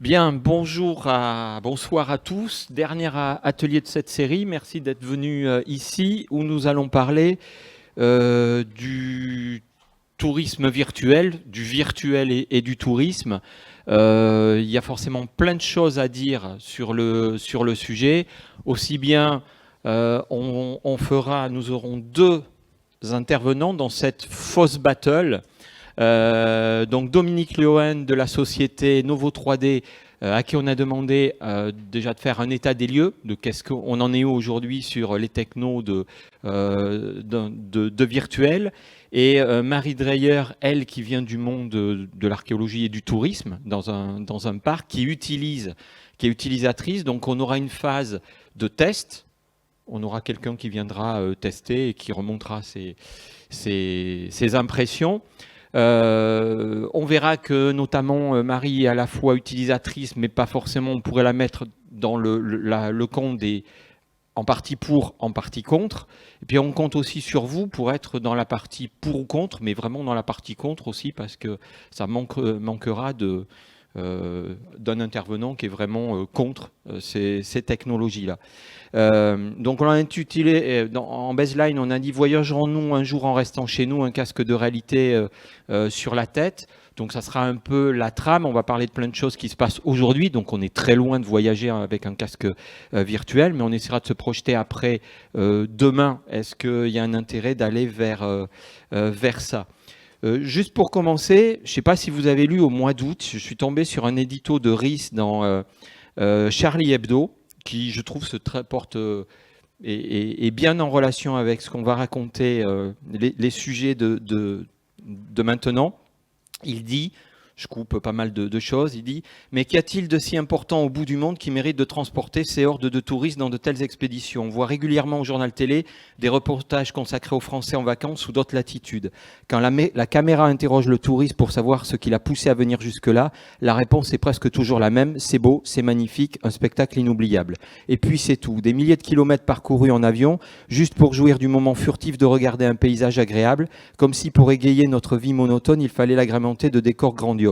Bien, bonsoir à tous. Dernier atelier de cette série. Merci d'être venus ici où nous allons parler du tourisme virtuel, du virtuel et du tourisme. Il y a forcément plein de choses à dire sur le sujet. Aussi bien, nous aurons deux intervenants dans cette fausse battle. Donc Dominique Leohen de la société Novo 3D à qui on a demandé déjà de faire un état des lieux de qu'est-ce qu'on en est aujourd'hui sur les technos de virtuel, et Marie Dreyer, elle qui vient du monde de l'archéologie et du tourisme dans un parc qui est utilisatrice. Donc on aura une phase de test, on aura quelqu'un qui viendra tester et qui remontera ses impressions. On verra que notamment Marie est à la fois utilisatrice, mais pas forcément, on pourrait la mettre dans le compte des en partie pour, en partie contre. Et puis on compte aussi sur vous pour être dans la partie pour ou contre, mais vraiment dans la partie contre aussi, parce que ça manquera d'un intervenant qui est vraiment contre ces technologies-là. Donc on a intitulé, en baseline, on a dit « Voyagerons-nous un jour en restant chez nous, un casque de réalité sur la tête ». Donc ça sera un peu la trame, on va parler de plein de choses qui se passent aujourd'hui, donc on est très loin de voyager avec un casque virtuel, mais on essaiera de se projeter après demain. Est-ce qu'il y a un intérêt d'aller vers ça? Juste pour commencer, je ne sais pas si vous avez lu au mois d'août, je suis tombé sur un édito de Rhys dans Charlie Hebdo, qui je trouve porte est bien en relation avec ce qu'on va raconter, les sujets de maintenant. Il dit, je coupe pas mal de choses, il dit « Mais qu'y a-t-il de si important au bout du monde qui mérite de transporter ces hordes de touristes dans de telles expéditions ? On voit régulièrement au journal télé des reportages consacrés aux Français en vacances ou d'autres latitudes. Quand la caméra interroge le touriste pour savoir ce qui l'a poussé à venir jusque-là, la réponse est presque toujours la même. C'est beau, c'est magnifique, un spectacle inoubliable. Et puis c'est tout. Des milliers de kilomètres parcourus en avion, juste pour jouir du moment furtif de regarder un paysage agréable, comme si pour égayer notre vie monotone, il fallait l'agrémenter de décors grandioses.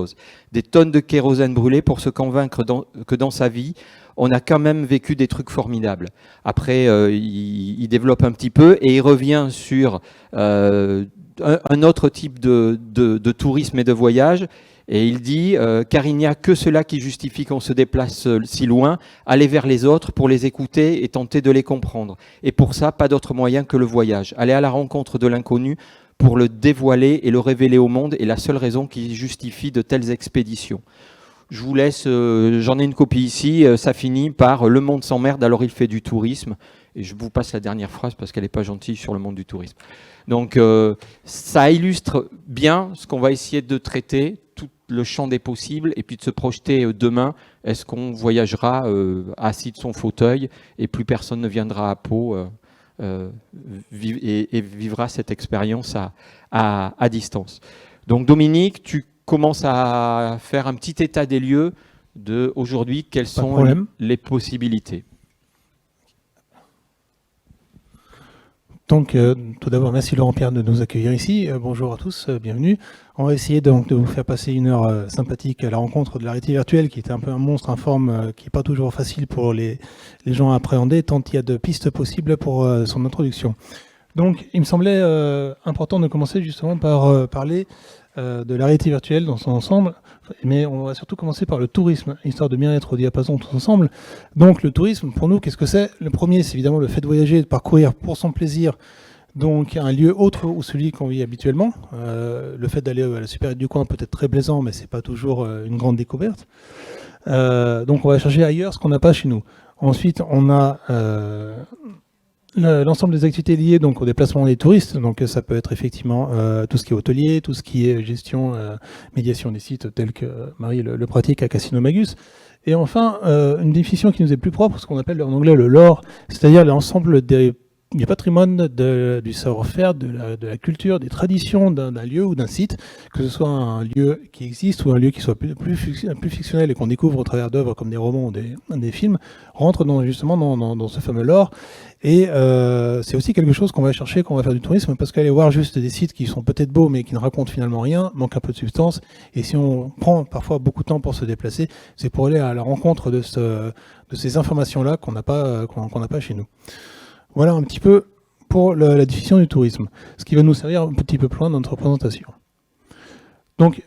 Des tonnes de kérosène brûlé pour se convaincre que dans sa vie, on a quand même vécu des trucs formidables. » Après, il développe un petit peu et il revient sur un autre type de tourisme et de voyage. Et il dit car il n'y a que cela qui justifie qu'on se déplace si loin, aller vers les autres pour les écouter et tenter de les comprendre. Et pour ça, pas d'autre moyen que le voyage. Aller à la rencontre de l'inconnu pour le dévoiler et le révéler au monde est la seule raison qui justifie de telles expéditions. Je vous laisse, j'en ai une copie ici, ça finit par « Le monde s'emmerde, alors il fait du tourisme ». Et je vous passe la dernière phrase parce qu'elle n'est pas gentille sur le monde du tourisme. Donc ça illustre bien ce qu'on va essayer de traiter, tout le champ des possibles, et puis de se projeter demain. Est-ce qu'on voyagera assis de son fauteuil et plus personne ne viendra à Pau et vivra cette expérience à distance. Donc Dominique, tu commences à faire un petit état des lieux d'aujourd'hui, quelles sont les possibilités. Donc, tout d'abord, merci Laurent Pierre de nous accueillir ici. Bonjour à tous, bienvenue. On va essayer donc de vous faire passer une heure sympathique à la rencontre de la réalité virtuelle, qui est un peu un monstre informe, qui n'est pas toujours facile pour les gens à appréhender, tant il y a de pistes possibles pour son introduction. Donc, il me semblait important de commencer justement par parler de la réalité virtuelle dans son ensemble, mais on va surtout commencer par le tourisme, histoire de bien être au diapason tous ensemble. Donc le tourisme, pour nous, qu'est-ce que c'est? Le premier, c'est évidemment le fait de voyager, de parcourir pour son plaisir, donc un lieu autre ou celui qu'on vit habituellement. Le fait d'aller à la supérette du coin peut être très plaisant, mais c'est pas toujours une grande découverte. Donc on va chercher ailleurs ce qu'on n'a pas chez nous. Ensuite, on a l'ensemble des activités liées donc au déplacement des touristes, donc ça peut être effectivement tout ce qui est hôtelier, tout ce qui est gestion, médiation des sites tels que Marie le pratique à Casino Magus. Et enfin, une définition qui nous est plus propre, ce qu'on appelle en anglais le lore, c'est-à-dire l'ensemble des du patrimoine, du savoir-faire, de la culture, des traditions d'un lieu ou d'un site, que ce soit un lieu qui existe ou un lieu qui soit plus fictionnel et qu'on découvre au travers d'œuvres comme des romans ou des films, rentre justement dans ce fameux lore. Et c'est aussi quelque chose qu'on va chercher quand on va faire du tourisme, parce qu'aller voir juste des sites qui sont peut-être beaux mais qui ne racontent finalement rien, manque un peu de substance. Et si on prend parfois beaucoup de temps pour se déplacer, c'est pour aller à la rencontre de ces informations-là qu'on n'a pas chez nous. Voilà un petit peu pour la définition du tourisme, ce qui va nous servir un petit peu plus loin dans notre présentation. Donc,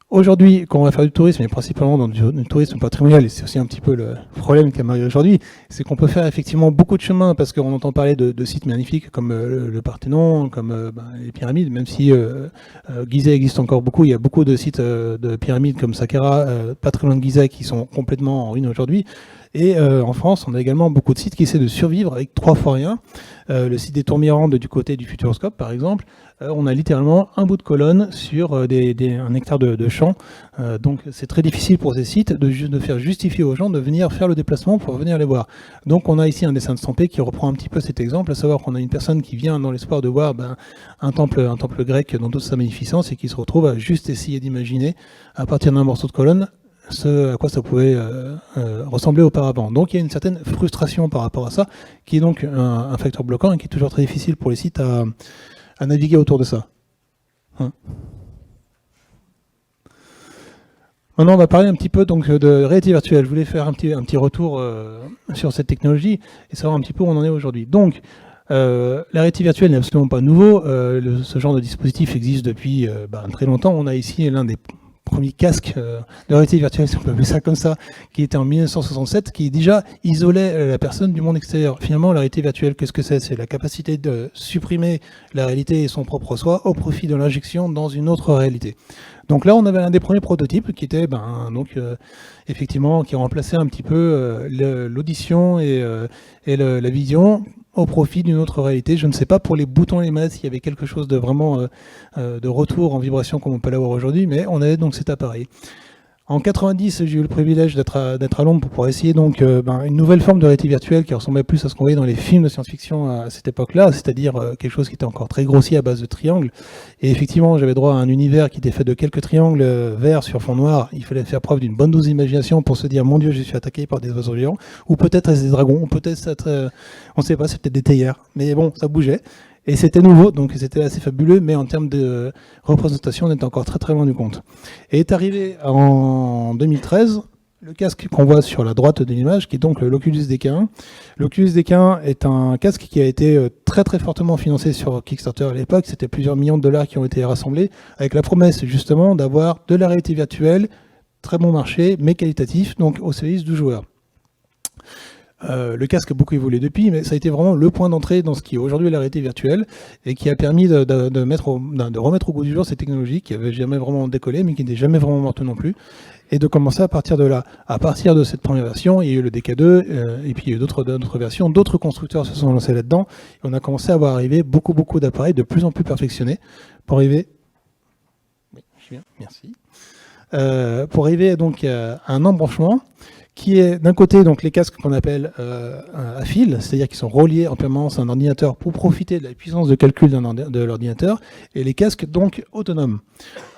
aujourd'hui, quand on va faire du tourisme, et principalement dans du tourisme patrimonial, et c'est aussi un petit peu le problème qui m'arrive aujourd'hui, c'est qu'on peut faire effectivement beaucoup de chemin, parce qu'on entend parler de sites magnifiques comme le Parthénon, comme les pyramides, même si Gizeh existe encore beaucoup, il y a beaucoup de sites de pyramides comme Saqqara, pas très loin de Gizeh, qui sont complètement en ruine aujourd'hui. Et en France, on a également beaucoup de sites qui essaient de survivre avec 3 fois rien. Le site des Tourmirandes du côté du Futuroscope, par exemple, on a littéralement un bout de colonne sur un hectare de champ. Donc c'est très difficile pour ces sites de faire justifier aux gens de venir faire le déplacement pour venir les voir. Donc on a ici un dessin de Stampé qui reprend un petit peu cet exemple, à savoir qu'on a une personne qui vient dans l'espoir de voir un temple grec dans toute sa magnificence et qui se retrouve à juste essayer d'imaginer, à partir d'un morceau de colonne, ce à quoi ça pouvait ressembler auparavant. Donc il y a une certaine frustration par rapport à ça, qui est donc un facteur bloquant et qui est toujours très difficile pour les sites à naviguer autour de ça. Maintenant, on va parler un petit peu donc, de réalité virtuelle. Je voulais faire un petit retour sur cette technologie et savoir un petit peu où on en est aujourd'hui. Donc, la réalité virtuelle n'est absolument pas nouveau. Ce genre de dispositif existe depuis très longtemps. On a ici l'un des premier casque de réalité virtuelle, si on peut appeler ça comme ça, qui était en 1967, qui déjà isolait la personne du monde extérieur. Finalement, la réalité virtuelle, qu'est-ce que c'est? C'est la capacité de supprimer la réalité et son propre soi au profit de l'injection dans une autre réalité. Donc là, on avait un des premiers prototypes qui était, effectivement, qui remplaçait un petit peu l'audition et la vision au profit d'une autre réalité. Je ne sais pas pour les boutons et les manettes s'il y avait quelque chose de vraiment de retour en vibration comme on peut l'avoir aujourd'hui, mais on avait donc cet appareil. En 90, j'ai eu le privilège d'être à Londres pour pouvoir essayer donc une nouvelle forme de réalité virtuelle qui ressemblait plus à ce qu'on voyait dans les films de science-fiction à cette époque-là, c'est-à-dire quelque chose qui était encore très grossier à base de triangles. Et effectivement, j'avais droit à un univers qui était fait de quelques triangles verts sur fond noir. Il fallait faire preuve d'une bonne dose d'imagination pour se dire « Mon Dieu, je suis attaqué par des oiseaux géants » ou peut-être des dragons, ou peut-être on ne sait pas, c'est peut-être des théières. Mais bon, ça bougeait. Et c'était nouveau, donc c'était assez fabuleux, mais en termes de représentation, on était encore très très loin du compte. Et est arrivé en 2013, le casque qu'on voit sur la droite de l'image, qui est donc l'Oculus DK1. L'Oculus DK1 est un casque qui a été très très fortement financé sur Kickstarter à l'époque. C'était plusieurs millions de dollars qui ont été rassemblés, avec la promesse justement d'avoir de la réalité virtuelle, très bon marché, mais qualitatif, donc au service du joueur. Le casque a beaucoup évolué depuis, mais ça a été vraiment le point d'entrée dans ce qui est aujourd'hui la réalité virtuelle et qui a permis de remettre au goût du jour ces technologies qui n'avaient jamais vraiment décollé, mais qui n'étaient jamais vraiment mortes non plus, et de commencer à partir de là. À partir de cette première version, il y a eu le DK2, et puis il y a eu d'autres versions, d'autres constructeurs se sont lancés là-dedans, et on a commencé à voir arriver beaucoup d'appareils de plus en plus perfectionnés pour arriver... Oui, je viens, merci. Pour arriver donc à un embranchement qui est d'un côté donc les casques qu'on appelle à fil, c'est-à-dire qui sont reliés en permanence à un ordinateur pour profiter de la puissance de calcul de l'ordinateur, et les casques donc autonomes.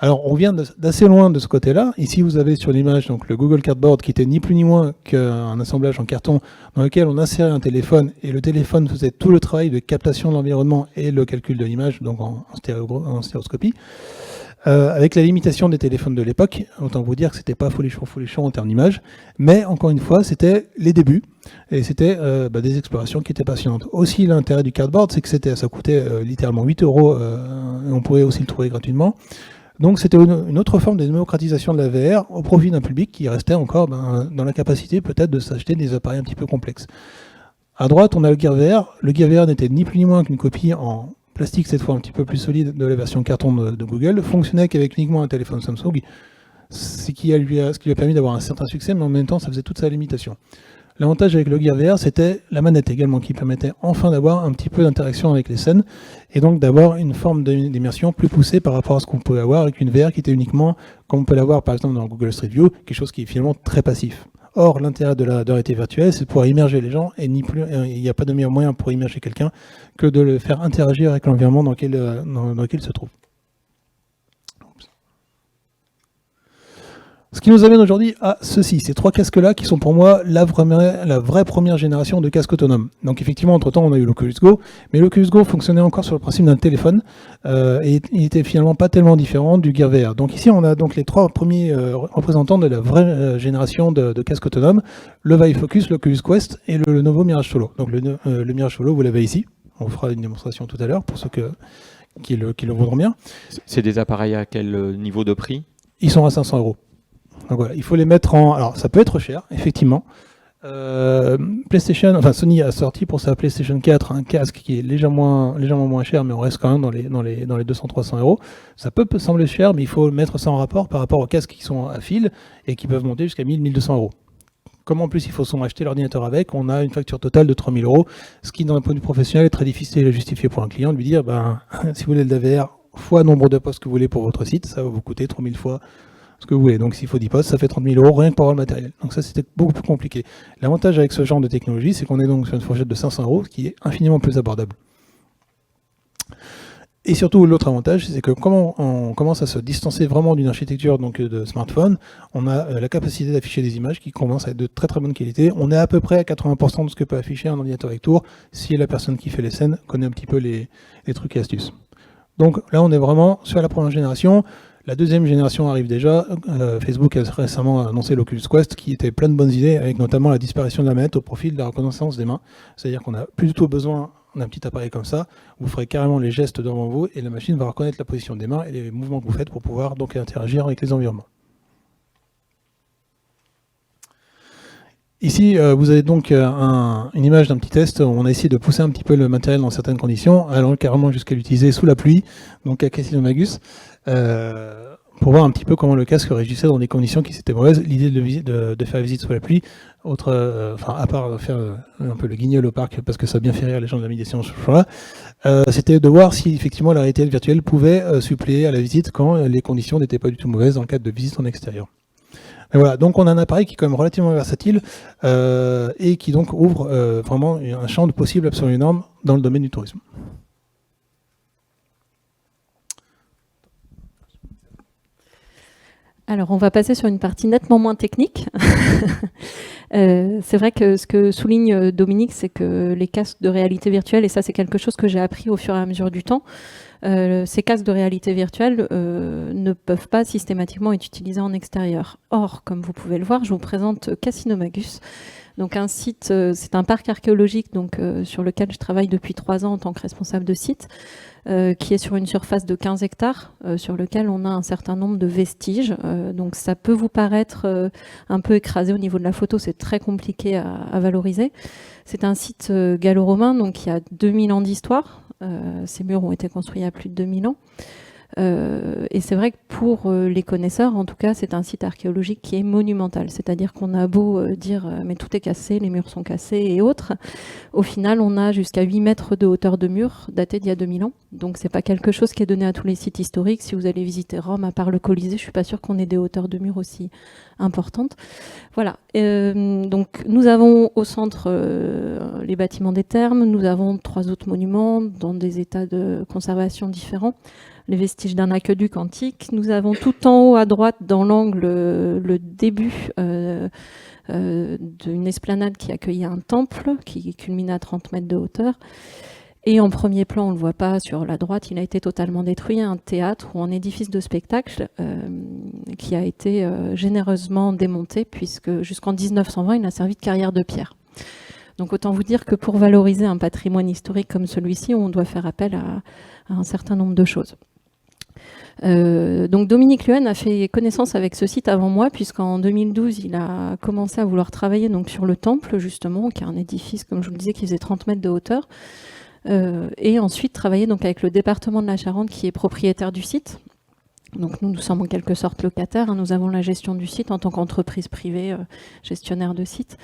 Alors on vient d'assez loin de ce côté-là. Ici vous avez sur l'image donc le Google Cardboard qui était ni plus ni moins qu'un assemblage en carton dans lequel on insérait un téléphone et le téléphone faisait tout le travail de captation de l'environnement et le calcul de l'image, donc en stéréoscopie. Avec la limitation des téléphones de l'époque, autant vous dire que c'était pas folichon en termes d'image, mais encore une fois, c'était les débuts, et c'était des explorations qui étaient passionnantes. Aussi, l'intérêt du cardboard, c'est que ça coûtait littéralement 8 €, et on pouvait aussi le trouver gratuitement. Donc c'était une autre forme de démocratisation de la VR au profit d'un public qui restait encore dans la capacité peut-être de s'acheter des appareils un petit peu complexes. À droite, on a le Gear VR. Le Gear VR n'était ni plus ni moins qu'une copie en plastique, cette fois un petit peu plus solide, de la version carton de Google, fonctionnait qu'avec uniquement un téléphone Samsung, ce qui lui a permis d'avoir un certain succès, mais en même temps ça faisait toute sa limitation. L'avantage avec le Gear VR, c'était la manette également, qui permettait enfin d'avoir un petit peu d'interaction avec les scènes, et donc d'avoir une forme d'immersion plus poussée par rapport à ce qu'on pouvait avoir avec une VR qui était uniquement, comme on peut l'avoir par exemple dans Google Street View, quelque chose qui est finalement très passif. Or, l'intérêt de la réalité virtuelle, c'est de pouvoir immerger les gens, et il n'y a pas de meilleur moyen pour immerger quelqu'un que de le faire interagir avec l'environnement dans lequel il se trouve. Ce qui nous amène aujourd'hui à ceci, ces trois casques-là qui sont pour moi la vraie première génération de casques autonomes. Donc effectivement, entre-temps, on a eu l'Oculus Go, mais l'Oculus Go fonctionnait encore sur le principe d'un téléphone et il était finalement pas tellement différent du Gear VR. Donc ici, on a donc les trois premiers représentants de la vraie génération de casques autonomes, le Vive Focus, l'Oculus Quest et le nouveau Mirage Solo. Donc le Mirage Solo, vous l'avez ici. On vous fera une démonstration tout à l'heure pour ceux qui le voudront bien. C'est des appareils à quel niveau de prix? Ils sont à 500 €. Donc voilà, il faut les mettre en... Alors ça peut être cher, effectivement. Sony a sorti pour sa PlayStation 4 un casque qui est légèrement moins cher, mais on reste quand même dans les 200-300 €. Ça peut sembler cher, mais il faut mettre ça en rapport par rapport aux casques qui sont à fil et qui peuvent monter jusqu'à 1000-1200 €. Comme en plus il faut acheter l'ordinateur avec, on a une facture totale de 3000 €, ce qui dans un point de vue professionnel est très difficile à justifier pour un client, de lui dire si vous voulez de la VR fois nombre de postes que vous voulez pour votre site, ça va vous coûter 3000 fois ce que vous voulez. Donc s'il faut 10 postes, ça fait 30 000 € rien que pour avoir le matériel. Donc ça, c'était beaucoup plus compliqué. L'avantage avec ce genre de technologie, c'est qu'on est donc sur une fourchette de 500 €, ce qui est infiniment plus abordable. Et surtout, l'autre avantage, c'est que quand on commence à se distancer vraiment d'une architecture de smartphone, on a la capacité d'afficher des images qui commencent à être de très très bonne qualité. On est à peu près à 80% de ce que peut afficher un ordinateur avec tour, si la personne qui fait les scènes connaît un petit peu les trucs et astuces. Donc là, on est vraiment sur la première génération. La deuxième génération arrive déjà. Facebook a récemment annoncé l'Oculus Quest qui était plein de bonnes idées, avec notamment la disparition de la manette au profit de la reconnaissance des mains. C'est-à-dire qu'on n'a plus du tout besoin d'un petit appareil comme ça. Vous ferez carrément les gestes devant vous et la machine va reconnaître la position des mains et les mouvements que vous faites pour pouvoir donc interagir avec les environnements. Ici, vous avez donc une image d'un petit test. On a essayé de pousser un petit peu le matériel dans certaines conditions, allant carrément jusqu'à l'utiliser sous la pluie, donc à Casinomagus, pour voir un petit peu comment le casque réagissait dans des conditions qui étaient mauvaises. L'idée de faire la visite sous la pluie, à part faire un peu le guignol au parc, parce que ça a bien fait rire les gens de la médiation ce jour-là, c'était de voir si effectivement la réalité virtuelle pouvait suppléer à la visite quand les conditions n'étaient pas du tout mauvaises dans le cadre de visite en extérieur. Et voilà, donc on a un appareil qui est quand même relativement versatile et qui donc ouvre vraiment un champ de possibles absolument énorme dans le domaine du tourisme. Alors, on va passer sur une partie nettement moins technique. C'est vrai que ce que souligne Dominique, c'est que les casques de réalité virtuelle, et ça c'est quelque chose que j'ai appris au fur et à mesure du temps, ces casques de réalité virtuelle ne peuvent pas systématiquement être utilisés en extérieur. Or, comme vous pouvez le voir, je vous présente Casinomagus. Donc un site, c'est un parc archéologique sur lequel je travaille depuis 3 ans en tant que responsable de site, qui est sur une surface de 15 hectares, sur lequel on a un certain nombre de vestiges. Donc ça peut vous paraître un peu écrasé au niveau de la photo, c'est très compliqué à valoriser. C'est un site gallo-romain, donc qui a 2000 ans d'histoire. Ces murs ont été construits il y a plus de 2000 ans. Et c'est vrai que pour les connaisseurs, en tout cas, c'est un site archéologique qui est monumental. C'est-à-dire qu'on a beau dire mais tout est cassé, les murs sont cassés et autres. Au final, on a jusqu'à 8 mètres de hauteur de mur daté d'il y a 2000 ans. Donc c'est pas quelque chose qui est donné à tous les sites historiques. Si vous allez visiter Rome, à part le Colisée, je suis pas sûre qu'on ait des hauteurs de mur aussi importantes. Voilà. Donc nous avons au centre les bâtiments des thermes. Nous avons 3 autres monuments dans des états de conservation différents. Les vestiges d'un aqueduc antique. Nous avons tout en haut à droite, dans l'angle, le début d'une esplanade qui accueillait un temple qui culminait à 30 mètres de hauteur. Et en premier plan, on ne le voit pas sur la droite, il a été totalement détruit, un théâtre ou un édifice de spectacle qui a été généreusement démonté, puisque jusqu'en 1920, il a servi de carrière de pierre. Donc autant vous dire que pour valoriser un patrimoine historique comme celui-ci, on doit faire appel à un certain nombre de choses. Donc Dominique Luen a fait connaissance avec ce site avant moi, puisqu'en 2012 il a commencé à vouloir travailler donc sur le temple justement, qui est un édifice comme je vous le disais qui faisait 30 mètres de hauteur, et ensuite travailler donc avec le département de la Charente qui est propriétaire du site. Donc nous sommes en quelque sorte locataires, hein, nous avons la gestion du site en tant qu'entreprise privée gestionnaire de site.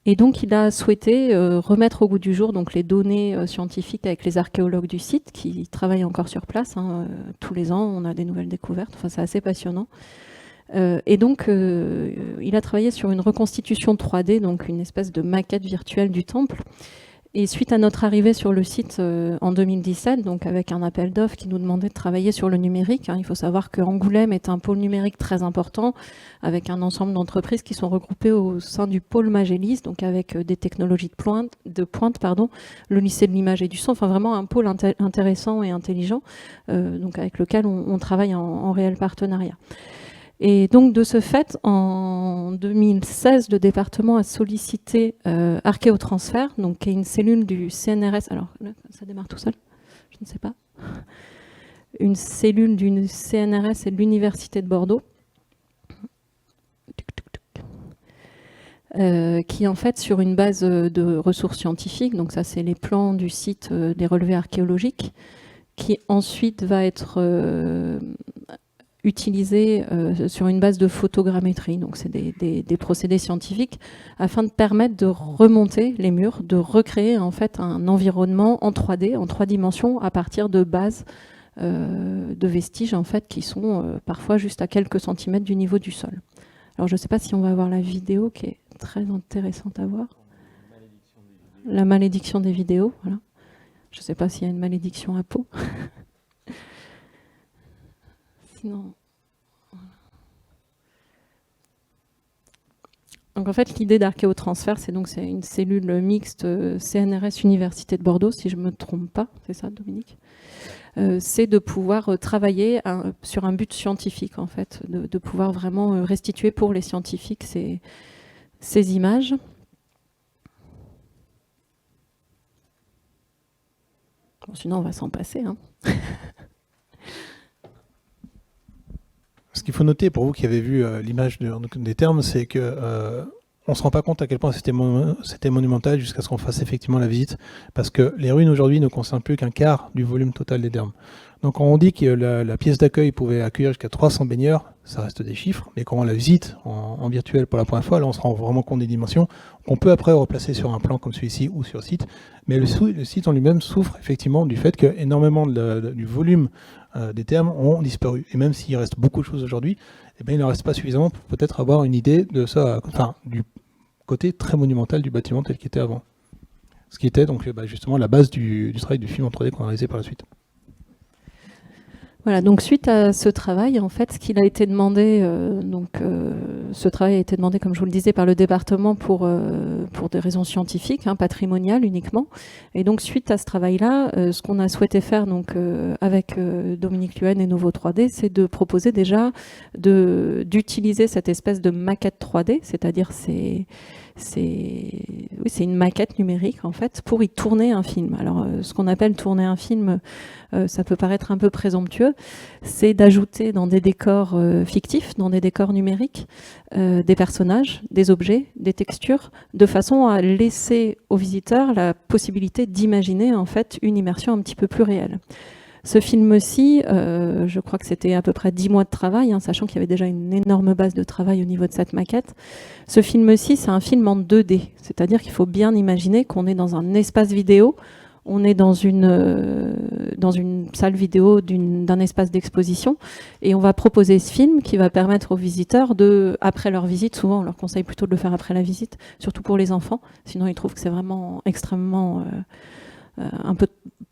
Et donc, il a souhaité remettre au goût du jour donc, les données scientifiques avec les archéologues du site qui travaillent encore sur place. Hein. Tous les ans, on a des nouvelles découvertes. Enfin, c'est assez passionnant. Et donc, il a travaillé sur une reconstitution 3D, donc une espèce de maquette virtuelle du temple. Et suite à notre arrivée sur le site en 2017, donc avec un appel d'offres qui nous demandait de travailler sur le numérique, il faut savoir qu'Angoulême est un pôle numérique très important, avec un ensemble d'entreprises qui sont regroupées au sein du pôle Magélis, donc avec des technologies de pointe, le lycée de l'image et du son, enfin vraiment un pôle intéressant et intelligent, donc avec lequel on travaille en réel partenariat. Et donc, de ce fait, en 2016, le département a sollicité Archéotransfert, donc qui est une cellule du CNRS. Alors, là, ça démarre tout seul, je ne sais pas. Une cellule du CNRS et de l'Université de Bordeaux, qui en fait, sur une base de ressources scientifiques, donc ça, c'est les plans du site des relevés archéologiques, qui ensuite va être utilisé sur une base de photogrammétrie, donc c'est des procédés scientifiques, afin de permettre de remonter les murs, de recréer en fait un environnement en 3D, en 3 dimensions, à partir de bases de vestiges en fait qui sont parfois juste à quelques centimètres du niveau du sol. Alors je ne sais pas si on va avoir la vidéo qui est très intéressante à voir. La malédiction des vidéos, voilà. Je ne sais pas s'il y a une malédiction à Pau. Sinon... Donc en fait, l'idée d'Archéotransfert, c'est une cellule mixte CNRS Université de Bordeaux, si je ne me trompe pas, c'est ça, Dominique, c'est de pouvoir travailler sur un but scientifique, en fait, de pouvoir vraiment restituer pour les scientifiques ces images. Bon, sinon, on va s'en passer, hein. Ce qu'il faut noter pour vous qui avez vu l'image des termes, c'est que on ne se rend pas compte à quel point c'était monumental jusqu'à ce qu'on fasse effectivement la visite, parce que les ruines aujourd'hui ne concernent plus qu'un quart du volume total des thermes. Donc quand on dit que la pièce d'accueil pouvait accueillir jusqu'à 300 baigneurs, ça reste des chiffres, mais quand on la visite en virtuel pour la première fois, là on se rend vraiment compte des dimensions. On peut après replacer sur un plan comme celui-ci ou sur site, mais le site en lui-même souffre effectivement du fait que énormément du volume des thermes ont disparu. Et même s'il reste beaucoup de choses aujourd'hui, eh bien, il n'en reste pas suffisamment pour peut-être avoir une idée de ça, enfin, du côté très monumental du bâtiment tel qu'il était avant. Ce qui était donc justement la base du travail du film en 3D qu'on a réalisé par la suite. Voilà, donc suite à ce travail, en fait, ce qu'il a été demandé, ce travail a été demandé, comme je vous le disais, par le département pour des raisons scientifiques, patrimoniales uniquement. Et donc suite à ce travail-là, ce qu'on a souhaité faire avec Dominique Luen et Novo 3D, c'est de proposer déjà d'utiliser cette espèce de maquette 3D, c'est-à-dire c'est une maquette numérique en fait pour y tourner un film. Alors ce qu'on appelle tourner un film, ça peut paraître un peu présomptueux, c'est d'ajouter dans des décors fictifs, dans des décors numériques, des personnages, des objets, des textures, de façon à laisser aux visiteurs la possibilité d'imaginer en fait une immersion un petit peu plus réelle. Ce film-ci, je crois que c'était à peu près 10 mois de travail, sachant qu'il y avait déjà une énorme base de travail au niveau de cette maquette. Ce film-ci, c'est un film en 2D, c'est-à-dire qu'il faut bien imaginer qu'on est dans un espace vidéo, on est dans une salle vidéo d'un espace d'exposition, et on va proposer ce film qui va permettre aux visiteurs après leur visite, souvent on leur conseille plutôt de le faire après la visite, surtout pour les enfants, sinon ils trouvent que c'est vraiment extrêmement...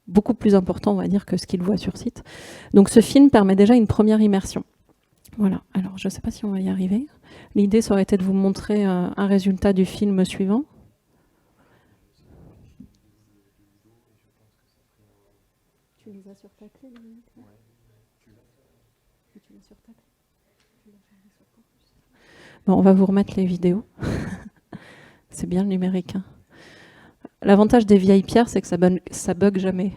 beaucoup plus important, on va dire, que ce qu'ils voient sur site. Donc ce film permet déjà une première immersion. Voilà, alors je ne sais pas si on va y arriver. L'idée, ça aurait été de vous montrer un résultat du film suivant. Tu les as sur ta clé, Dominique ? Ouais. Tu l'as sur ta clé ? Bon, on va vous remettre les vidéos. C'est bien le numérique, L'avantage des vieilles pierres, c'est que ça bug jamais.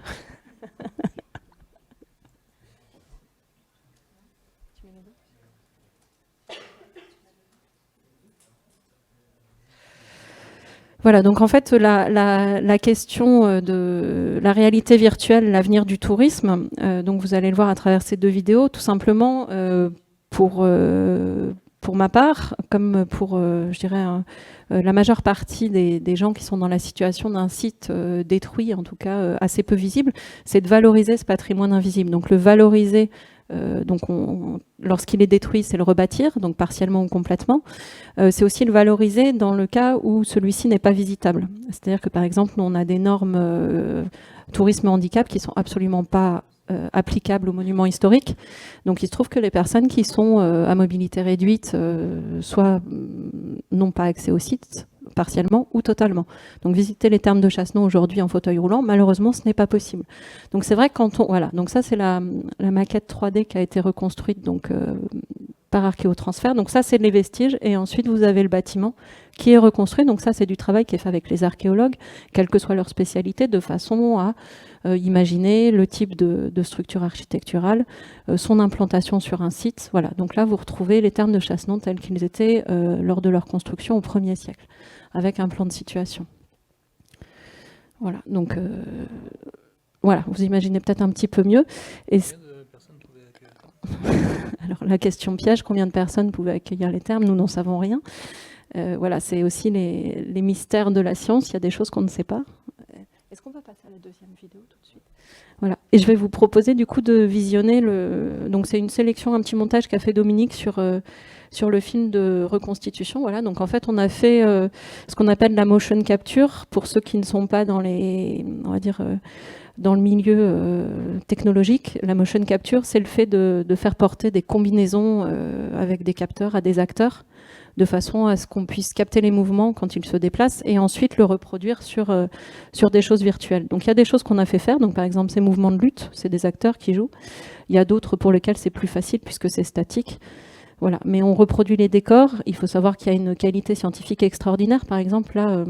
Voilà, donc en fait, la question de la réalité virtuelle, l'avenir du tourisme, donc vous allez le voir à travers ces 2 vidéos, tout simplement pour ma part, comme pour, je dirais, la majeure partie des gens qui sont dans la situation d'un site détruit, en tout cas assez peu visible, c'est de valoriser ce patrimoine invisible. Donc le valoriser Donc lorsqu'il est détruit, c'est le rebâtir, donc partiellement ou complètement. C'est aussi le valoriser dans le cas où celui-ci n'est pas visitable. C'est-à-dire que par exemple, nous, on a des normes tourisme et handicap qui sont absolument pas applicables aux monuments historiques. Donc il se trouve que les personnes qui sont à mobilité réduite soit n'ont pas accès au site, partiellement ou totalement. Donc visiter les thermes de Chassenon aujourd'hui en fauteuil roulant, malheureusement, ce n'est pas possible. Donc c'est vrai que quand on... Voilà, donc ça c'est la maquette 3D qui a été reconstruite donc, par Archéotransfert. Donc ça c'est les vestiges et ensuite vous avez le bâtiment qui est reconstruit. Donc ça c'est du travail qui est fait avec les archéologues, quelle que soit leur spécialité, de façon à imaginer le type de structure architecturale, son implantation sur un site. Voilà, donc là vous retrouvez les thermes de Chassenon tels qu'ils étaient lors de leur construction au 1er siècle, avec un plan de situation. Voilà, donc voilà, vous imaginez peut-être un petit peu mieux. Et alors la question piège, combien de personnes pouvaient accueillir les thermes? Nous n'en savons rien. Voilà, c'est aussi les mystères de la science, il y a des choses qu'on ne sait pas. Est-ce qu'on va passer à la deuxième vidéo tout de suite? Voilà. Et je vais vous proposer du coup de visionner donc c'est une sélection, un petit montage qu'a fait Dominique sur le film de reconstitution. Voilà. Donc en fait, on a fait ce qu'on appelle la motion capture pour ceux qui ne sont pas dans on va dire, dans le milieu technologique. La motion capture, c'est le fait de faire porter des combinaisons avec des capteurs à des acteurs, de façon à ce qu'on puisse capter les mouvements quand ils se déplacent et ensuite le reproduire sur des choses virtuelles. Donc il y a des choses qu'on a fait faire, donc par exemple ces mouvements de lutte, c'est des acteurs qui jouent. Il y a d'autres pour lesquels c'est plus facile puisque c'est statique. Voilà. Mais on reproduit les décors, il faut savoir qu'il y a une qualité scientifique extraordinaire. Par exemple, là,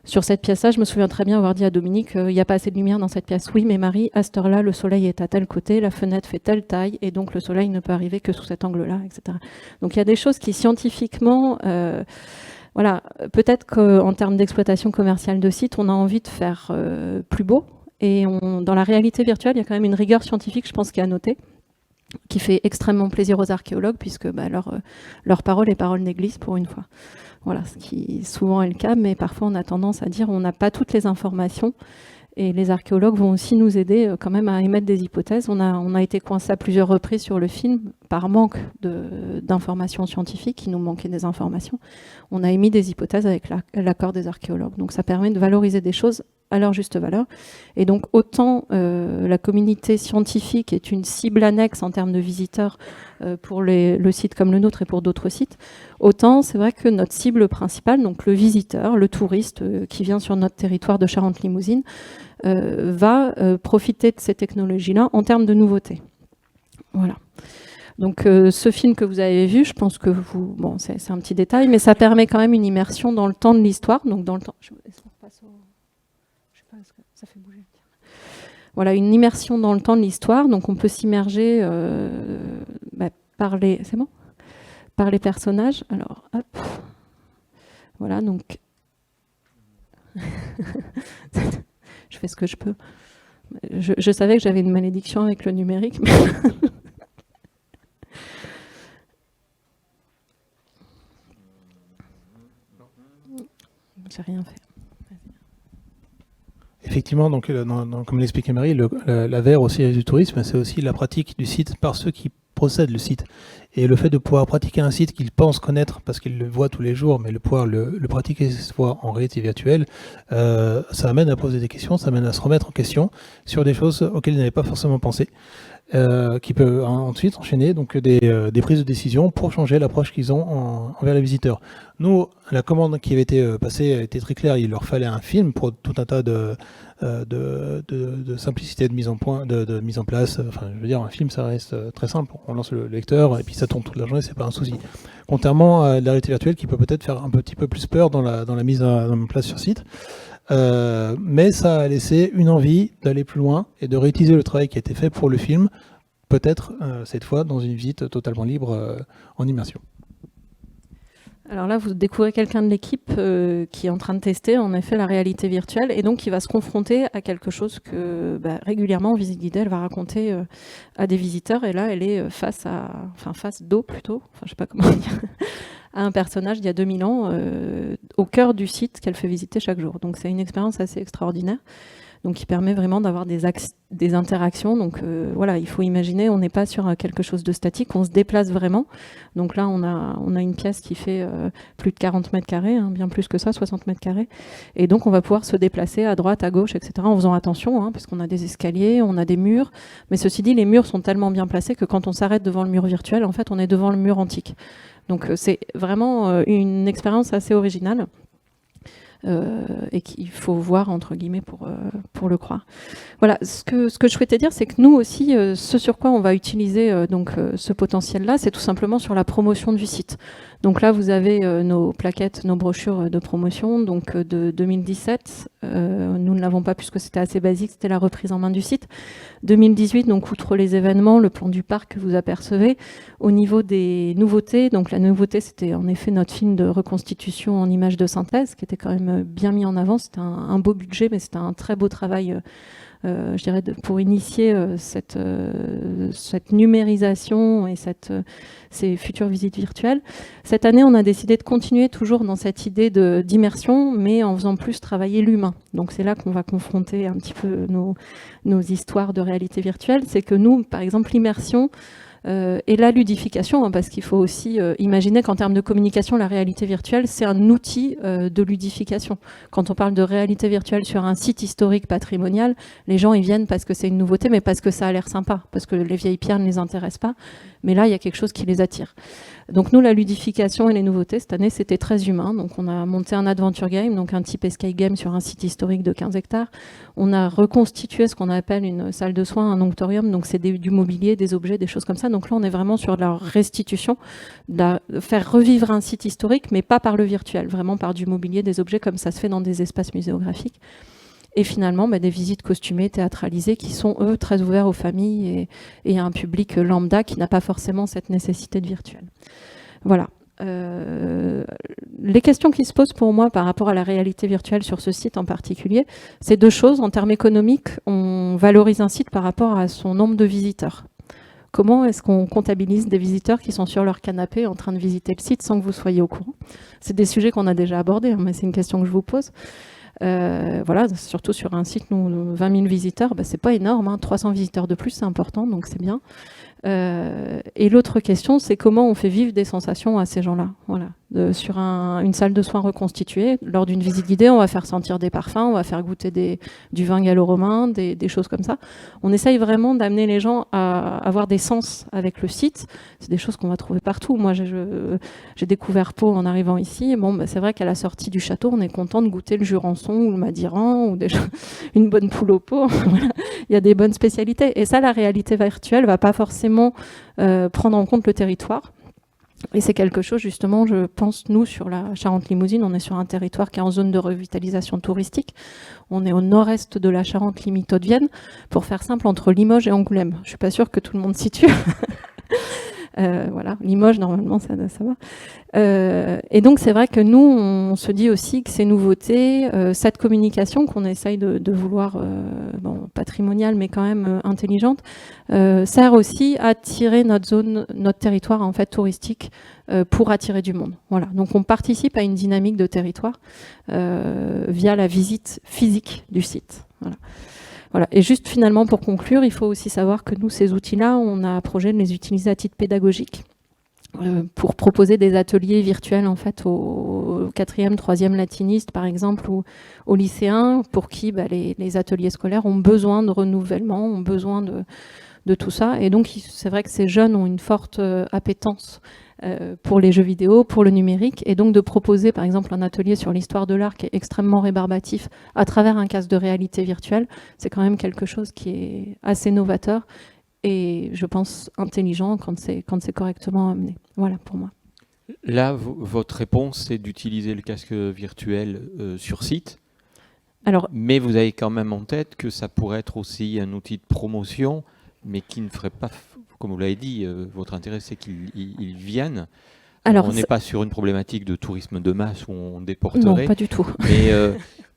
sur cette pièce-là, je me souviens très bien avoir dit à Dominique, il n'y a pas assez de lumière dans cette pièce. Oui, mais Marie, à cette heure-là, le soleil est à tel côté, la fenêtre fait telle taille, et donc le soleil ne peut arriver que sous cet angle-là, etc. Donc il y a des choses qui scientifiquement, voilà, peut-être qu'en termes d'exploitation commerciale de site, on a envie de faire plus beau. Et dans la réalité virtuelle, il y a quand même une rigueur scientifique, je pense, qui est à noter, qui fait extrêmement plaisir aux archéologues, puisque leur parole est parole d'église pour une fois. Voilà, ce qui souvent est le cas, mais parfois on a tendance à dire on n'a pas toutes les informations et les archéologues vont aussi nous aider quand même à émettre des hypothèses. On a été coincé à plusieurs reprises sur le film par manque d'informations scientifiques, il nous manquait des informations. On a émis des hypothèses avec l'accord des archéologues. Donc ça permet de valoriser des choses à leur juste valeur. Et donc autant la communauté scientifique est une cible annexe en termes de visiteurs pour le site comme le nôtre et pour d'autres sites, autant c'est vrai que notre cible principale, donc le visiteur, le touriste qui vient sur notre territoire de Charente-Limousine, va profiter de ces technologies-là en termes de nouveautés. Voilà. Donc ce film que vous avez vu, je pense que bon, c'est un petit détail, mais ça permet quand même une immersion dans le temps de l'histoire. Donc dans le temps, ça fait bouger. Voilà, une immersion dans le temps de l'histoire. Donc on peut s'immerger par les personnages. Alors hop, voilà donc. Je fais ce que je peux. Je savais que j'avais une malédiction avec le numérique, mais j'ai rien fait. Effectivement, donc, comme l'expliquait Marie, la VR au service du tourisme, c'est aussi la pratique du site par ceux qui possèdent le site. Et le fait de pouvoir pratiquer un site qu'ils pensent connaître parce qu'ils le voient tous les jours, mais de pouvoir le pratiquer soit en réalité virtuelle, ça amène à poser des questions, ça amène à se remettre en question sur des choses auxquelles ils n'avaient pas forcément pensé, qui peut ensuite enchaîner donc, des prises de décision pour changer l'approche qu'ils ont envers les visiteurs. Nous, la commande qui avait été passée a été très claire, il leur fallait un film pour tout un tas de simplicité de mise en place. Enfin, je veux dire, un film, ça reste très simple. On lance le lecteur et puis ça tourne toute la journée, c'est pas un souci. Contrairement à la réalité virtuelle qui peut peut-être faire un petit peu plus peur dans la mise en place sur site. Mais ça a laissé une envie d'aller plus loin et de réutiliser le travail qui a été fait pour le film, peut-être cette fois dans une visite totalement libre en immersion. Alors là, vous découvrez quelqu'un de l'équipe qui est en train de tester en effet la réalité virtuelle et donc qui va se confronter à quelque chose que régulièrement en visite guidée, elle va raconter à des visiteurs et là, elle est face d'eau plutôt, enfin je sais pas comment dire, à un personnage d'il y a 2000 ans au cœur du site qu'elle fait visiter chaque jour. Donc c'est une expérience assez extraordinaire. donc qui permet vraiment d'avoir des interactions. Donc voilà, il faut imaginer, on n'est pas sur quelque chose de statique, on se déplace vraiment. Donc là, on a une pièce qui fait plus de 40 mètres carrés, hein, bien plus que ça, 60 mètres carrés. Et donc, on va pouvoir se déplacer à droite, à gauche, etc. en faisant attention, hein, parce qu'on a des escaliers, on a des murs. Mais ceci dit, les murs sont tellement bien placés que quand on s'arrête devant le mur virtuel, en fait, on est devant le mur antique. Donc, c'est vraiment une expérience assez originale. Et qu'il faut voir entre guillemets pour le croire. Voilà, ce que je souhaitais dire, c'est que nous aussi, ce sur quoi on va utiliser ce potentiel-là, c'est tout simplement sur la promotion du site. Donc là, vous avez nos plaquettes, nos brochures de promotion, donc de 2017. Nous ne l'avons pas puisque c'était assez basique, c'était la reprise en main du site. 2018, donc outre les événements, le plan du parc que vous apercevez. Au niveau des nouveautés, donc la nouveauté, c'était en effet notre film de reconstitution en images de synthèse, qui était quand même bien mis en avant. C'était un beau budget, mais c'était un très beau travail je dirais, pour initier cette numérisation et ces futures visites virtuelles. Cette année, on a décidé de continuer toujours dans cette idée d'immersion, mais en faisant plus travailler l'humain. Donc c'est là qu'on va confronter un petit peu nos histoires de réalité virtuelle. C'est que nous, par exemple, l'immersion et la ludification, hein, parce qu'il faut aussi imaginer qu'en termes de communication, la réalité virtuelle, c'est un outil de ludification. Quand on parle de réalité virtuelle sur un site historique patrimonial, les gens ils viennent parce que c'est une nouveauté, mais parce que ça a l'air sympa, parce que les vieilles pierres ne les intéressent pas. Mais là, il y a quelque chose qui les attire. Donc nous, la ludification et les nouveautés, cette année, c'était très humain. Donc on a monté un adventure game, donc un type escape game sur un site historique de 15 hectares. On a reconstitué ce qu'on appelle une salle de soins, un onctorium. Donc c'est du mobilier, des objets, des choses comme ça. Donc là, on est vraiment sur de la restitution, de faire revivre un site historique, mais pas par le virtuel, vraiment par du mobilier, des objets comme ça se fait dans des espaces muséographiques. Et finalement, des visites costumées, théâtralisées, qui sont, eux, très ouverts aux familles et à un public lambda qui n'a pas forcément cette nécessité de virtuel. Voilà. Les questions qui se posent pour moi par rapport à la réalité virtuelle sur ce site en particulier, c'est deux choses. En termes économiques, on valorise un site par rapport à son nombre de visiteurs. Comment est-ce qu'on comptabilise des visiteurs qui sont sur leur canapé en train de visiter le site sans que vous soyez au courant? C'est des sujets qu'on a déjà abordés, hein, mais c'est une question que je vous pose. Voilà, surtout sur un site, nous, 20 000 visiteurs, c'est pas énorme, hein, 300 visiteurs de plus, c'est important, donc c'est bien. Et l'autre question, c'est comment on fait vivre des sensations à ces gens-là. Voilà. Sur une salle de soins reconstituée, lors d'une visite guidée, on va faire sentir des parfums, on va faire goûter du vin gallo-romain, des choses comme ça. On essaye vraiment d'amener les gens à avoir des sens avec le site. C'est des choses qu'on va trouver partout. Moi, j'ai découvert Pau en arrivant ici. Bon, c'est vrai qu'à la sortie du château, on est content de goûter le Jurançon ou le Madiran ou une bonne poule au pot. Voilà. Il y a des bonnes spécialités. Et ça, la réalité virtuelle va pas forcément prendre en compte le territoire. Et c'est quelque chose, justement, je pense, nous, sur la Charente-Limousine, on est sur un territoire qui est en zone de revitalisation touristique. On est au nord-est de la Charente, limite Haute-Vienne, pour faire simple, entre Limoges et Angoulême. Je suis pas sûre que tout le monde situe. Voilà, Limoges, normalement, ça va. Et donc, c'est vrai que nous, on se dit aussi que ces nouveautés, cette communication qu'on essaye de vouloir, patrimoniale, mais quand même intelligente, sert aussi à tirer notre territoire, en fait, touristique, pour attirer du monde. Voilà. Donc, on participe à une dynamique de territoire via la visite physique du site. Voilà. Voilà. Et juste finalement pour conclure, il faut aussi savoir que nous, ces outils-là, on a projet de les utiliser à titre pédagogique pour proposer des ateliers virtuels en fait aux 4e, 3e latinistes par exemple ou aux lycéens pour qui les ateliers scolaires ont besoin de renouvellement, ont besoin de tout ça. Et donc c'est vrai que ces jeunes ont une forte appétence pour les jeux vidéo, pour le numérique, et donc de proposer par exemple un atelier sur l'histoire de l'art qui est extrêmement rébarbatif à travers un casque de réalité virtuelle, c'est quand même quelque chose qui est assez novateur et je pense intelligent quand c'est correctement amené. Voilà pour moi. Là, votre réponse, c'est d'utiliser le casque virtuel sur site. Alors, mais vous avez quand même en tête que ça pourrait être aussi un outil de promotion, mais qui ne ferait pas, comme vous l'avez dit, votre intérêt c'est qu'ils viennent. Alors, on n'est pas sur une problématique de tourisme de masse où on déporterait. Non, pas du tout. Mais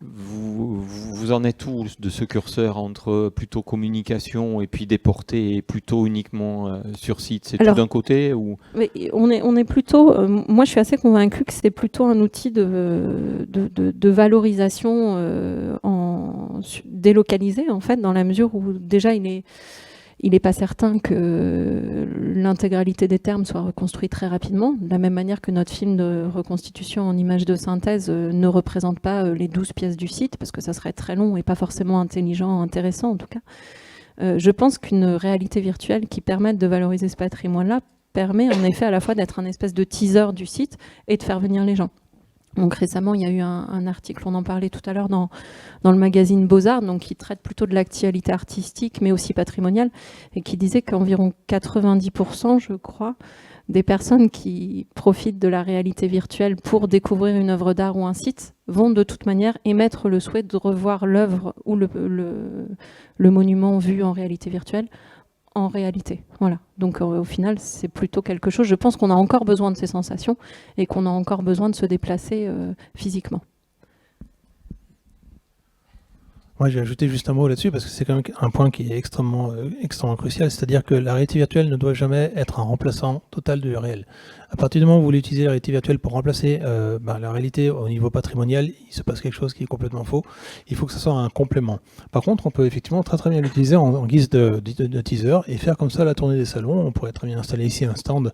vous en êtes où de ce curseur entre plutôt communication et puis déporter et plutôt uniquement sur site? C'est tout d'un côté ou... on est plutôt... moi, je suis assez convaincue que c'est plutôt un outil de valorisation délocalisé en fait, dans la mesure où déjà il n'est pas certain que l'intégralité des termes soit reconstruite très rapidement, de la même manière que notre film de reconstitution en images de synthèse ne représente pas les 12 pièces du site, parce que ça serait très long et pas forcément intelligent, intéressant en tout cas. Je pense qu'une réalité virtuelle qui permette de valoriser ce patrimoine-là permet en effet à la fois d'être un espèce de teaser du site et de faire venir les gens. Donc récemment, il y a eu un article, on en parlait tout à l'heure dans le magazine Beaux-Arts, donc qui traite plutôt de l'actualité artistique, mais aussi patrimoniale, et qui disait qu'environ 90%, je crois, des personnes qui profitent de la réalité virtuelle pour découvrir une œuvre d'art ou un site vont de toute manière émettre le souhait de revoir l'œuvre ou le monument vu en réalité virtuelle en réalité. Voilà. Donc au final, c'est plutôt quelque chose. Je pense qu'on a encore besoin de ces sensations et qu'on a encore besoin de se déplacer physiquement. Moi, j'ai ajouté juste un mot là-dessus parce que c'est quand même un point qui est extrêmement crucial, c'est-à-dire que la réalité virtuelle ne doit jamais être un remplaçant total du réel. À partir du moment où vous voulez utiliser la réalité virtuelle pour remplacer la réalité au niveau patrimonial, il se passe quelque chose qui est complètement faux. Il faut que ça soit un complément. Par contre, on peut effectivement très bien l'utiliser en guise de teaser et faire comme ça la tournée des salons. On pourrait très bien installer ici un stand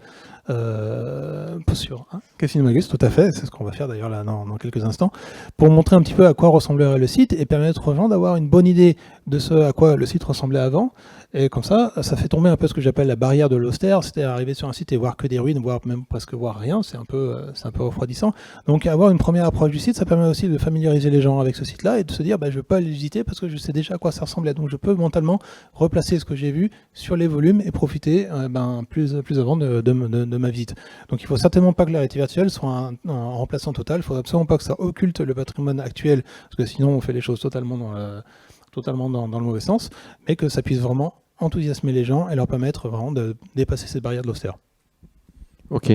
sur Café Magus, tout à fait, c'est ce qu'on va faire d'ailleurs là dans quelques instants, pour montrer un petit peu à quoi ressemblerait le site et permettre aux gens d'avoir une bonne idée de ce à quoi le site ressemblait avant. Et comme ça fait tomber un peu ce que j'appelle la barrière de l'austère, c'est-à-dire arriver sur un site et voir que des ruines, voire même presque voir rien, c'est un peu refroidissant. Donc avoir une première approche du site, ça permet aussi de familiariser les gens avec ce site-là et de se dire je ne vais pas le visiter parce que je sais déjà à quoi ça ressemblait. Donc je peux mentalement replacer ce que j'ai vu sur les volumes et profiter plus avant de ma visite. Donc il ne faut certainement pas que la réalité virtuelle soit un remplaçant total, il ne faut absolument pas que ça occulte le patrimoine actuel, parce que sinon on fait les choses totalement dans le mauvais sens, mais que ça puisse vraiment enthousiasmer les gens et leur permettre vraiment de dépasser cette barrière de l'austère. Ok.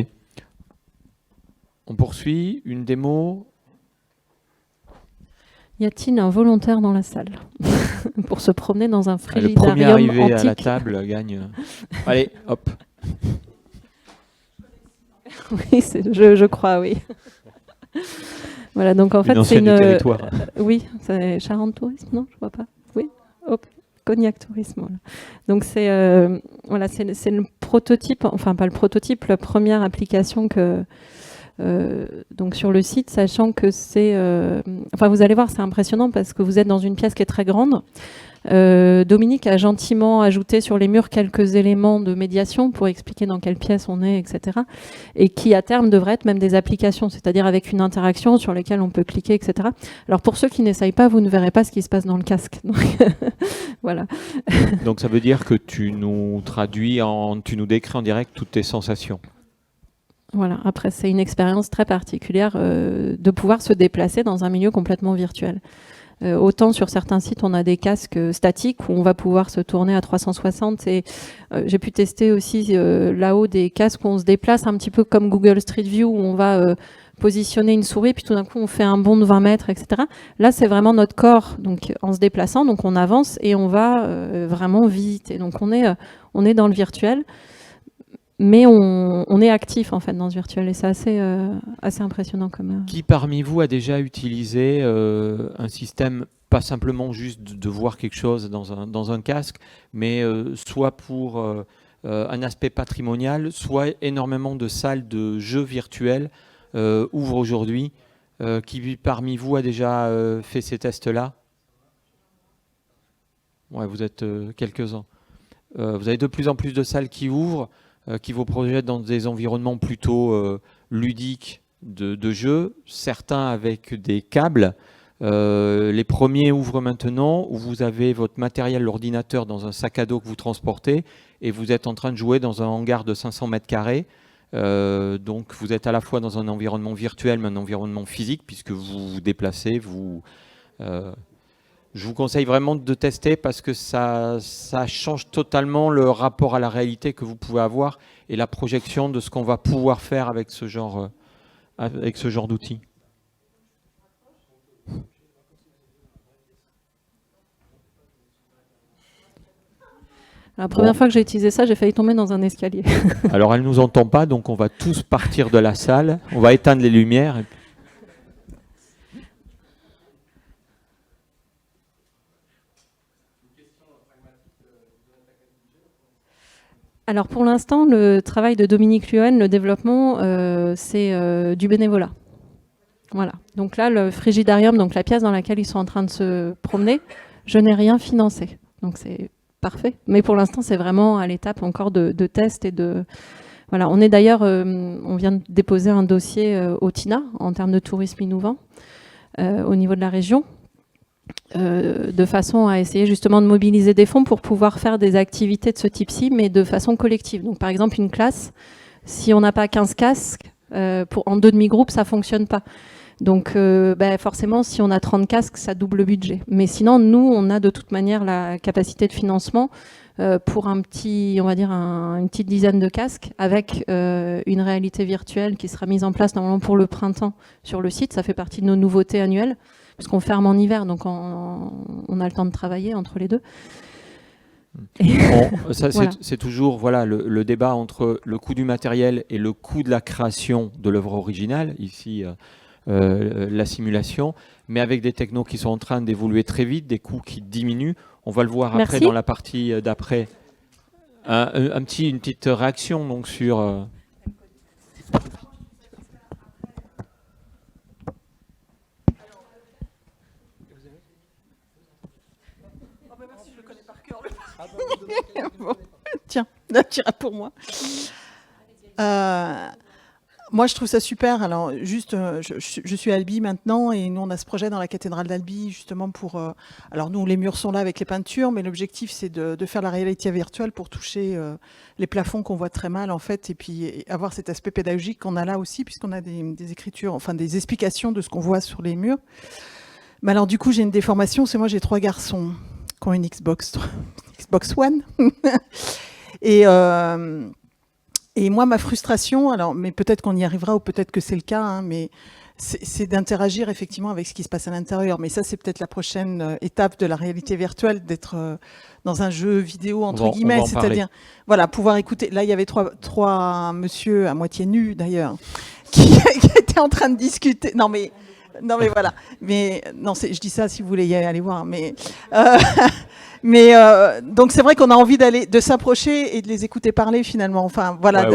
On poursuit, une démo. Y a-t-il un volontaire dans la salle pour se promener dans un frigidarium antique? Le premier arrivé antique. à la table gagne. Allez, hop. Oui, je crois, oui. Voilà, donc en fait, c'est une. Oui, c'est Charente Tourisme, non? Je vois pas. Oui, hop, Cognac Tourisme. Voilà. Donc c'est le prototype, enfin pas le prototype, la première application que. Donc sur le site, sachant que c'est... enfin, vous allez voir, c'est impressionnant parce que vous êtes dans une pièce qui est très grande. Dominique a gentiment ajouté sur les murs quelques éléments de médiation pour expliquer dans quelle pièce on est, etc. Et qui, à terme, devraient être même des applications, c'est-à-dire avec une interaction sur lesquelles on peut cliquer, etc. Alors, pour ceux qui n'essayent pas, vous ne verrez pas ce qui se passe dans le casque. Donc, voilà. Donc, ça veut dire que tu nous décris en direct toutes tes sensations. Voilà. Après, c'est une expérience très particulière de pouvoir se déplacer dans un milieu complètement virtuel. Autant sur certains sites, on a des casques statiques où on va pouvoir se tourner à 360 et j'ai pu tester aussi là-haut des casques où on se déplace un petit peu comme Google Street View où on va positionner une souris puis tout d'un coup on fait un bond de 20 mètres, etc. Là, c'est vraiment notre corps donc, en se déplaçant, donc on avance et on va vraiment visiter. Donc on est dans le virtuel. Mais on est actif en fait dans ce virtuel et c'est assez impressionnant comme. Qui parmi vous a déjà utilisé un système, pas simplement juste de voir quelque chose dans un casque, mais soit pour un aspect patrimonial, soit énormément de salles de jeux virtuels ouvrent aujourd'hui. Qui parmi vous a déjà fait ces tests-là? Ouais, vous êtes quelques-uns. Vous avez de plus en plus de salles qui ouvrent. Qui vous projettent dans des environnements plutôt ludiques de jeux, certains avec des câbles. Les premiers ouvrent maintenant où vous avez votre matériel, l'ordinateur, dans un sac à dos que vous transportez et vous êtes en train de jouer dans un hangar de 500 mètres carrés. Donc vous êtes à la fois dans un environnement virtuel mais un environnement physique puisque vous vous déplacez, je vous conseille vraiment de tester parce que ça change totalement le rapport à la réalité que vous pouvez avoir et la projection de ce qu'on va pouvoir faire avec ce genre d'outils. La première fois que j'ai utilisé ça, j'ai failli tomber dans un escalier. Alors elle ne nous entend pas, donc on va tous partir de la salle, on va éteindre les lumières. Alors pour l'instant, le travail de Dominique Luen, le développement, c'est du bénévolat. Voilà. Donc là, le frigidarium, donc la pièce dans laquelle ils sont en train de se promener, je n'ai rien financé. Donc c'est parfait. Mais pour l'instant, c'est vraiment à l'étape encore de test et de... Voilà. On est d'ailleurs, on vient de déposer un dossier au TINA en termes de tourisme innovant au niveau de la région. De façon à essayer justement de mobiliser des fonds pour pouvoir faire des activités de ce type-ci, mais de façon collective. Donc par exemple, une classe, si on n'a pas 15 casques, en 2 demi-groupes, ça ne fonctionne pas. Donc forcément, si on a 30 casques, ça double le budget. Mais sinon, nous, on a de toute manière la capacité de financement pour un petit, on va dire une petite dizaine de casques avec une réalité virtuelle qui sera mise en place normalement pour le printemps sur le site. Ça fait partie de nos nouveautés annuelles, puisqu'on ferme en hiver, donc on a le temps de travailler entre les deux. Ça, voilà. C'est toujours voilà, le débat entre le coût du matériel et le coût de la création de l'œuvre originale, ici la simulation, mais avec des technos qui sont en train d'évoluer très vite, des coûts qui diminuent. On va le voir après dans la partie d'après. Une petite réaction donc, sur... Bon, tiens, tu iras pour moi. Moi, je trouve ça super. Alors, juste, je suis à Albi maintenant, et nous, on a ce projet dans la cathédrale d'Albi, justement pour... alors, nous, les murs sont là avec les peintures, mais l'objectif, c'est de faire la réalité virtuelle pour toucher les plafonds qu'on voit très mal, en fait, et puis avoir cet aspect pédagogique qu'on a là aussi, puisqu'on a des écritures, enfin, des explications de ce qu'on voit sur les murs. Mais alors, du coup, j'ai une déformation, c'est moi, j'ai 3 garçons qui ont une Xbox One. Et moi, ma frustration, alors, mais peut-être qu'on y arrivera ou peut-être que c'est le cas, hein, mais c'est d'interagir effectivement avec ce qui se passe à l'intérieur. Mais ça, c'est peut-être la prochaine étape de la réalité virtuelle, d'être dans un jeu vidéo, entre guillemets, c'est-à-dire voilà, pouvoir écouter. Là, il y avait trois monsieur à moitié nus, d'ailleurs, qui étaient en train de discuter. Non, mais voilà. Mais non, je dis ça si vous voulez y aller voir. Mais donc c'est vrai qu'on a envie de s'approcher et de les écouter parler finalement. Enfin voilà.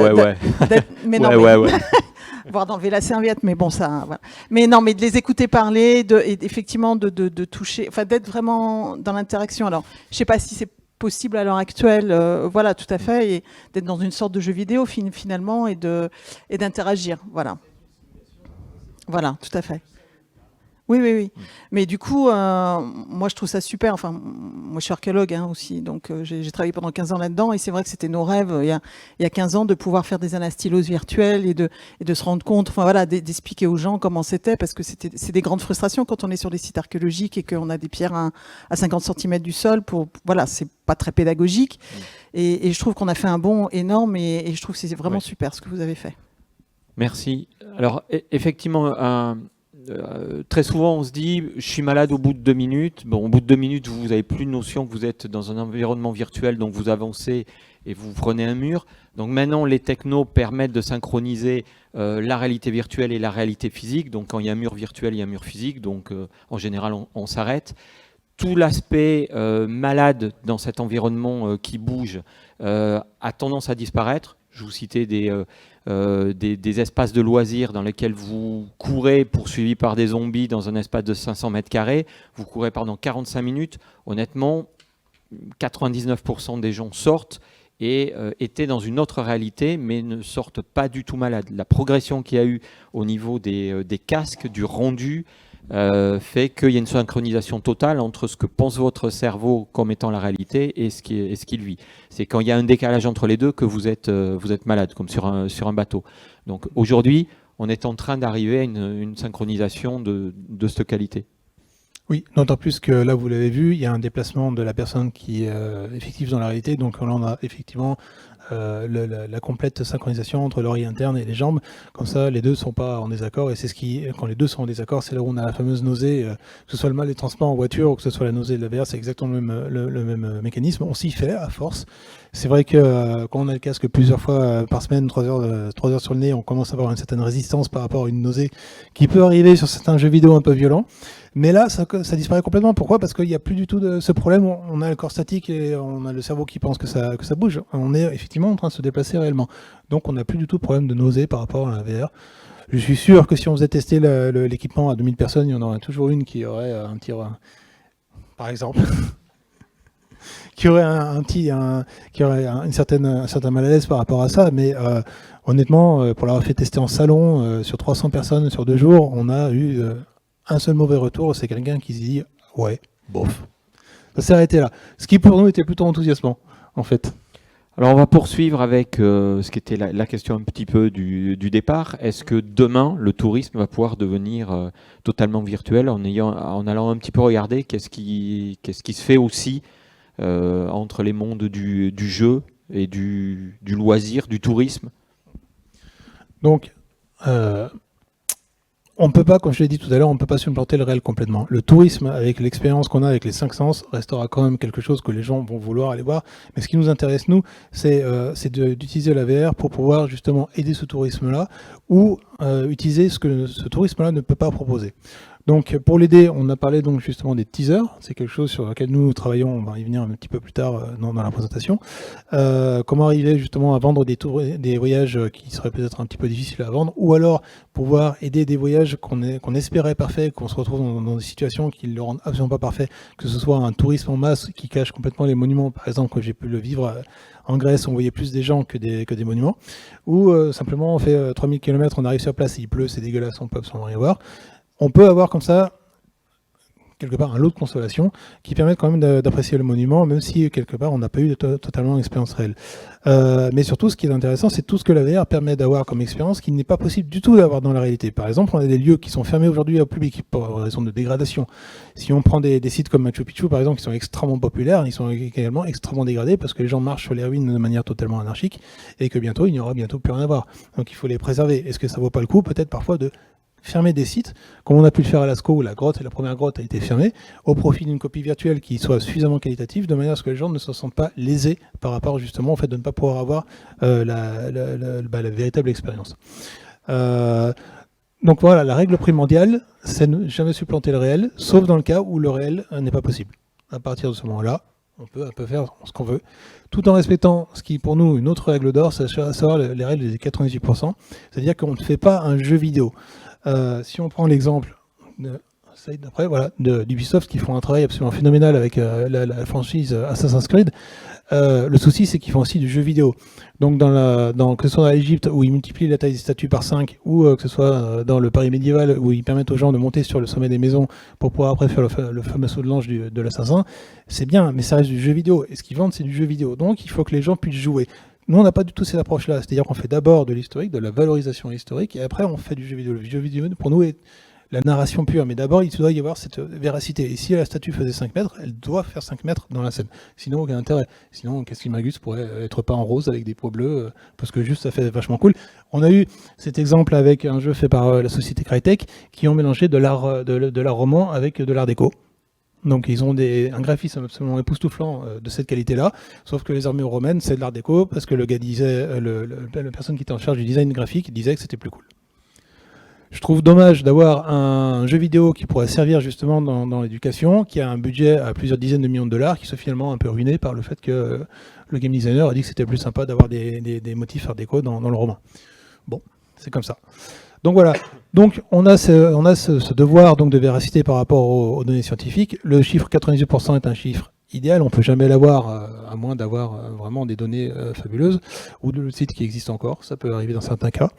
Voire d'enlever la serviette, mais bon ça. Voilà. Mais non, mais de les écouter parler, et effectivement de toucher, enfin d'être vraiment dans l'interaction. Alors je sais pas si c'est possible à l'heure actuelle, voilà, tout à fait, et d'être dans une sorte de jeu vidéo finalement et d'interagir, voilà. Voilà, tout à fait. Oui. Mais du coup, moi, je trouve ça super. Enfin, moi, je suis archéologue aussi, donc j'ai travaillé pendant 15 ans là-dedans, et c'est vrai que c'était nos rêves, il y a 15 ans, de pouvoir faire des anastyloses virtuelles et de se rendre compte, enfin voilà, d'expliquer aux gens comment c'était, parce que c'est des grandes frustrations quand on est sur des sites archéologiques et qu'on a des pierres à 50 cm du sol. Voilà, c'est pas très pédagogique. Et je trouve qu'on a fait un bond énorme, et je trouve que c'est vraiment super ce que vous avez fait. Merci. Alors, effectivement, très souvent, on se dit « je suis malade au bout de 2 minutes ». Bon, au bout de 2 minutes, vous n'avez plus de notion que vous êtes dans un environnement virtuel, donc vous avancez et vous prenez un mur. Donc maintenant, les technos permettent de synchroniser la réalité virtuelle et la réalité physique. Donc quand il y a un mur virtuel, il y a un mur physique. Donc en général, on s'arrête. Tout l'aspect malade dans cet environnement qui bouge a tendance à disparaître. Je vous citais des espaces de loisirs dans lesquels vous courez poursuivi par des zombies dans un espace de 500 mètres carrés. Vous courez pendant 45 minutes. Honnêtement, 99% des gens sortent et étaient dans une autre réalité, mais ne sortent pas du tout malades. La progression qu'il y a eu au niveau des casques, du rendu, fait qu'il y a une synchronisation totale entre ce que pense votre cerveau comme étant la réalité et ce qu'il vit. C'est quand il y a un décalage entre les deux que vous êtes malade, comme sur un bateau. Donc aujourd'hui, on est en train d'arriver à une synchronisation de cette qualité. Oui, d'autant plus que là, vous l'avez vu, il y a un déplacement de la personne qui est effective dans la réalité. Donc là, on a effectivement la complète synchronisation entre l'oreille interne et les jambes. Comme ça, les deux ne sont pas en désaccord. Et c'est quand les deux sont en désaccord, c'est là où on a la fameuse nausée, que ce soit le mal des transports en voiture ou que ce soit la nausée de la VR, c'est exactement le même mécanisme. On s'y fait à force. C'est vrai que quand on a le casque plusieurs fois par semaine, 3 heures sur le nez, on commence à avoir une certaine résistance par rapport à une nausée qui peut arriver sur certains jeux vidéo un peu violents. Mais là, ça disparaît complètement. Pourquoi ? Parce qu'il n'y a plus du tout de ce problème. On a le corps statique et on a le cerveau qui pense que ça bouge. On est effectivement effectivement en train de se déplacer réellement. Donc on n'a plus du tout de problème de nausée par rapport à la VR. Je suis sûr que si on faisait tester l'équipement à 2000 personnes, il y en aurait toujours une qui aurait un petit... par exemple... qui aurait un certain mal à l'aise par rapport à ça, mais honnêtement, pour l'avoir fait tester en salon, sur 300 personnes sur 2 jours, on a eu un seul mauvais retour, c'est quelqu'un qui se dit « ouais, bof ». Ça s'est arrêté là. Ce qui pour nous était plutôt enthousiasmant, en fait. Alors on va poursuivre avec ce qui était la question un petit peu du départ. Est-ce que demain, le tourisme va pouvoir devenir totalement virtuel en allant un petit peu regarder qu'est-ce qui se fait aussi entre les mondes du jeu et du loisir, du tourisme? Donc, on ne peut pas, comme je l'ai dit tout à l'heure, on ne peut pas supplanter le réel complètement. Le tourisme, avec l'expérience qu'on a avec les 5 sens, restera quand même quelque chose que les gens vont vouloir aller voir. Mais ce qui nous intéresse, nous, c'est d'utiliser la VR pour pouvoir justement aider ce tourisme-là ou utiliser ce que ce tourisme-là ne peut pas proposer. Donc pour l'aider, on a parlé donc justement des teasers, c'est quelque chose sur lequel nous travaillons, on va y venir un petit peu plus tard dans la présentation. Comment arriver justement à vendre des voyages qui seraient peut-être un petit peu difficiles à vendre, ou alors pouvoir aider des voyages qu'on espérait parfaits, qu'on se retrouve dans des situations qui ne le rendent absolument pas parfait, que ce soit un tourisme en masse qui cache complètement les monuments, par exemple quand j'ai pu le vivre en Grèce, on voyait plus des gens que des monuments, ou simplement on fait 3000 km, on arrive sur place, il pleut, c'est dégueulasse, on peut absolument rien voir. On peut avoir comme ça, quelque part, un lot de consolation qui permet quand même d'apprécier le monument, même si, quelque part, on n'a pas eu totalement l'expérience réelle. Mais surtout, ce qui est intéressant, c'est tout ce que la VR permet d'avoir comme expérience qui n'est pas possible du tout d'avoir dans la réalité. Par exemple, on a des lieux qui sont fermés aujourd'hui au public pour raison de dégradation. Si on prend des sites comme Machu Picchu, par exemple, qui sont extrêmement populaires, ils sont également extrêmement dégradés parce que les gens marchent sur les ruines de manière totalement anarchique et que bientôt, il n'y aura bientôt plus rien à voir. Donc, il faut les préserver. Est-ce que ça vaut pas le coup, peut-être parfois, de fermer des sites, comme on a pu le faire à Lascaux où la première grotte a été fermée, au profit d'une copie virtuelle qui soit suffisamment qualitative, de manière à ce que les gens ne se sentent pas lésés par rapport justement au fait de ne pas pouvoir avoir la véritable expérience. Donc voilà, la règle primordiale, c'est ne jamais supplanter le réel, sauf dans le cas où le réel n'est pas possible. À partir de ce moment-là, on peut faire ce qu'on veut, tout en respectant ce qui, pour nous, une autre règle d'or, c'est à savoir les règles des 98%, c'est-à-dire qu'on ne fait pas un jeu vidéo. Si on prend l'exemple d'Ubisoft qui font un travail absolument phénoménal avec la franchise Assassin's Creed, le souci c'est qu'ils font aussi du jeu vidéo. Donc que ce soit dans l'Égypte où ils multiplient la taille des statues par 5 ou que ce soit dans le Paris médiéval où ils permettent aux gens de monter sur le sommet des maisons pour pouvoir après faire le fameux saut de l'ange de l'assassin, c'est bien, mais ça reste du jeu vidéo. Et ce qu'ils vendent, c'est du jeu vidéo. Donc il faut que les gens puissent jouer. Nous, on n'a pas du tout cette approche-là. C'est-à-dire qu'on fait d'abord de l'historique, de la valorisation historique, et après, on fait du jeu vidéo. Le jeu vidéo, pour nous, est la narration pure. Mais d'abord, il doit y avoir cette véracité. Et si la statue faisait 5 mètres, elle doit faire 5 mètres dans la scène. Sinon, aucun intérêt. Sinon, Castelmagus pourrait être peint en rose avec des pots bleus, parce que juste, ça fait vachement cool. On a eu cet exemple avec un jeu fait par la société Crytek, qui ont mélangé de l'art roman avec de l'art déco. Donc ils ont un graphisme absolument époustouflant de cette qualité-là, sauf que les armures romaines, c'est de l'art déco, parce que le gars disait, la personne qui était en charge du design graphique disait que c'était plus cool. Je trouve dommage d'avoir un jeu vidéo qui pourrait servir justement dans l'éducation, qui a un budget à plusieurs dizaines de millions de dollars, qui soit finalement un peu ruiné par le fait que le game designer a dit que c'était plus sympa d'avoir des motifs art déco dans le roman. Bon, c'est comme ça. Donc voilà, donc on a ce devoir donc de véracité par rapport aux données scientifiques. Le chiffre 98% est un chiffre idéal, on ne peut jamais l'avoir à moins d'avoir vraiment des données fabuleuses ou de sites qui existent encore, ça peut arriver dans certains cas.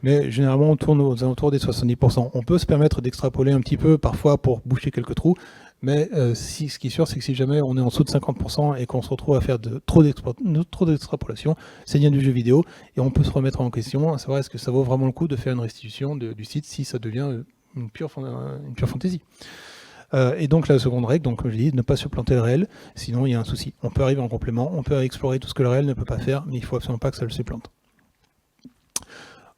Mais généralement on tourne aux alentours des 70%. On peut se permettre d'extrapoler un petit peu parfois pour boucher quelques trous, mais ce qui est sûr c'est que si jamais on est en dessous de 50% et qu'on se retrouve à faire trop d'extrapolation, c'est bien du jeu vidéo et on peut se remettre en question à savoir est-ce que ça vaut vraiment le coup de faire une restitution du site si ça devient une pure fantaisie. Et donc la seconde règle, donc, comme je dis, ne pas supplanter le réel, sinon il y a un souci. On peut arriver en complément, on peut explorer tout ce que le réel ne peut pas faire, mais il ne faut absolument pas que ça le supplante.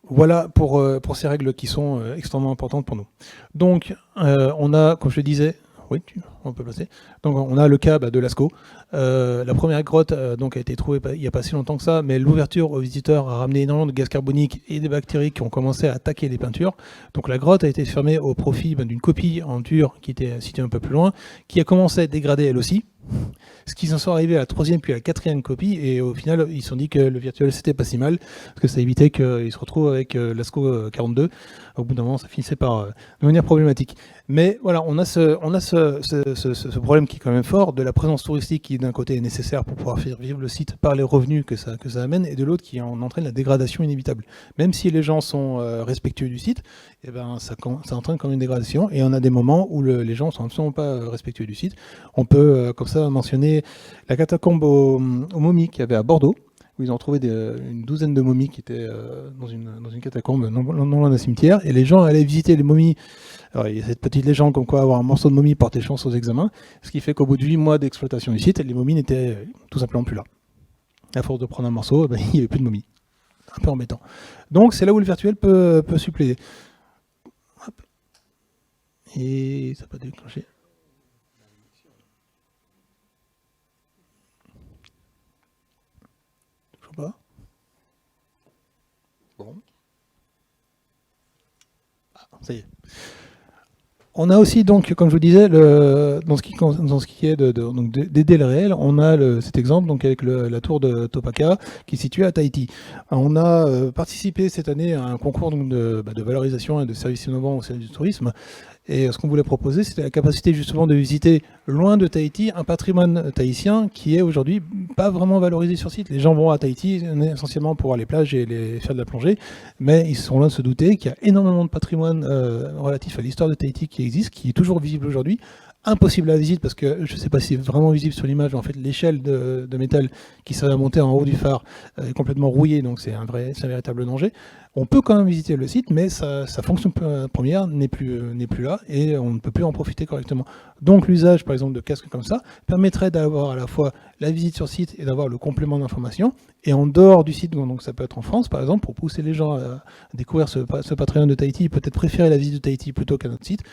Voilà pour ces règles qui sont extrêmement importantes pour nous. Donc on a, comme je le disais, oui, on peut placer. Donc on a le cas de Lascaux. La première grotte donc a été trouvée il n'y a pas si longtemps que ça, mais l'ouverture aux visiteurs a ramené énormément de gaz carbonique et des bactéries qui ont commencé à attaquer les peintures. Donc la grotte a été fermée au profit d'une copie en dur qui était située un peu plus loin, qui a commencé à être dégradée elle aussi. Ce qu'ils en sont arrivés à la 3e puis à la 4e copie, et au final ils se sont dit que le virtuel c'était pas si mal, parce que ça évitait qu'ils se retrouvent avec Lascaux 42. Au bout d'un moment ça finissait par devenir problématique. Mais voilà, on a ce problème qui est quand même fort, de la présence touristique qui d'un côté est nécessaire pour pouvoir faire vivre le site par les revenus que ça amène, et de l'autre qui en entraîne la dégradation inévitable. Même si les gens sont respectueux du site, eh ben, ça entraîne quand même une dégradation, et on a des moments où les gens sont absolument pas respectueux du site. On peut comme ça mentionner la catacombe aux momies qu'il y avait à Bordeaux, où ils ont trouvé une douzaine de momies qui étaient dans une catacombe non loin d'un cimetière, et les gens allaient visiter les momies. Alors, il y a cette petite légende comme quoi avoir un morceau de momie portait chance aux examens, ce qui fait qu'au bout de 8 mois d'exploitation du site, les momies n'étaient tout simplement plus là. À force de prendre un morceau, ben, il n'y avait plus de momies. Un peu embêtant. Donc c'est là où le virtuel peut suppléer. Hop. Et ça peut déclencher. Toujours pas. Bon. Ah, ça y est. On a aussi, donc, comme je vous disais, dans ce qui est d'aider le réel, on a cet exemple donc, avec la tour de Topaka qui est située à Tahiti. On a participé cette année à un concours donc, de valorisation et de services innovants au service du tourisme. Et ce qu'on voulait proposer, c'était la capacité justement de visiter loin de Tahiti un patrimoine tahitien qui est aujourd'hui pas vraiment valorisé sur site. Les gens vont à Tahiti essentiellement pour voir les plages et faire de la plongée, mais ils sont loin de se douter qu'il y a énormément de patrimoine relatif à l'histoire de Tahiti qui existe, qui est toujours visible aujourd'hui. Impossible à visiter parce que je ne sais pas si c'est vraiment visible sur l'image, mais en fait l'échelle de métal qui serait montée en haut du phare est complètement rouillée, donc c'est un véritable danger. On peut quand même visiter le site, mais sa fonction première n'est plus là et on ne peut plus en profiter correctement. Donc l'usage par exemple de casques comme ça permettrait d'avoir à la fois la visite sur site et d'avoir le complément d'information. Et en dehors du site, donc ça peut être en France par exemple, pour pousser les gens à découvrir ce patrimoine de Tahiti, peut-être préférer la visite de Tahiti plutôt qu'à notre site,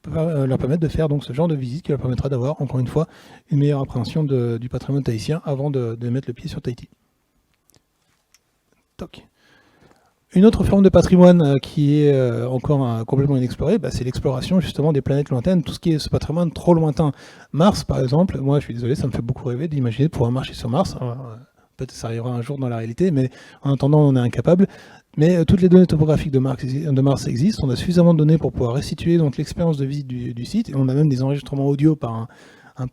leur permettre de faire donc ce genre de visite qui leur permettra d'avoir encore une fois une meilleure appréhension du patrimoine tahitien avant de mettre le pied sur Tahiti. Toc. Une autre forme de patrimoine qui est encore complètement inexplorée, c'est l'exploration justement des planètes lointaines, tout ce qui est ce patrimoine trop lointain. Mars par exemple, moi je suis désolé, ça me fait beaucoup rêver d'imaginer pouvoir marcher sur Mars. Peut-être ça arrivera un jour dans la réalité, mais en attendant on est incapable. Mais toutes les données topographiques de Mars existent, on a suffisamment de données pour pouvoir restituer donc l'expérience de visite du site, et on a même des enregistrements audio par un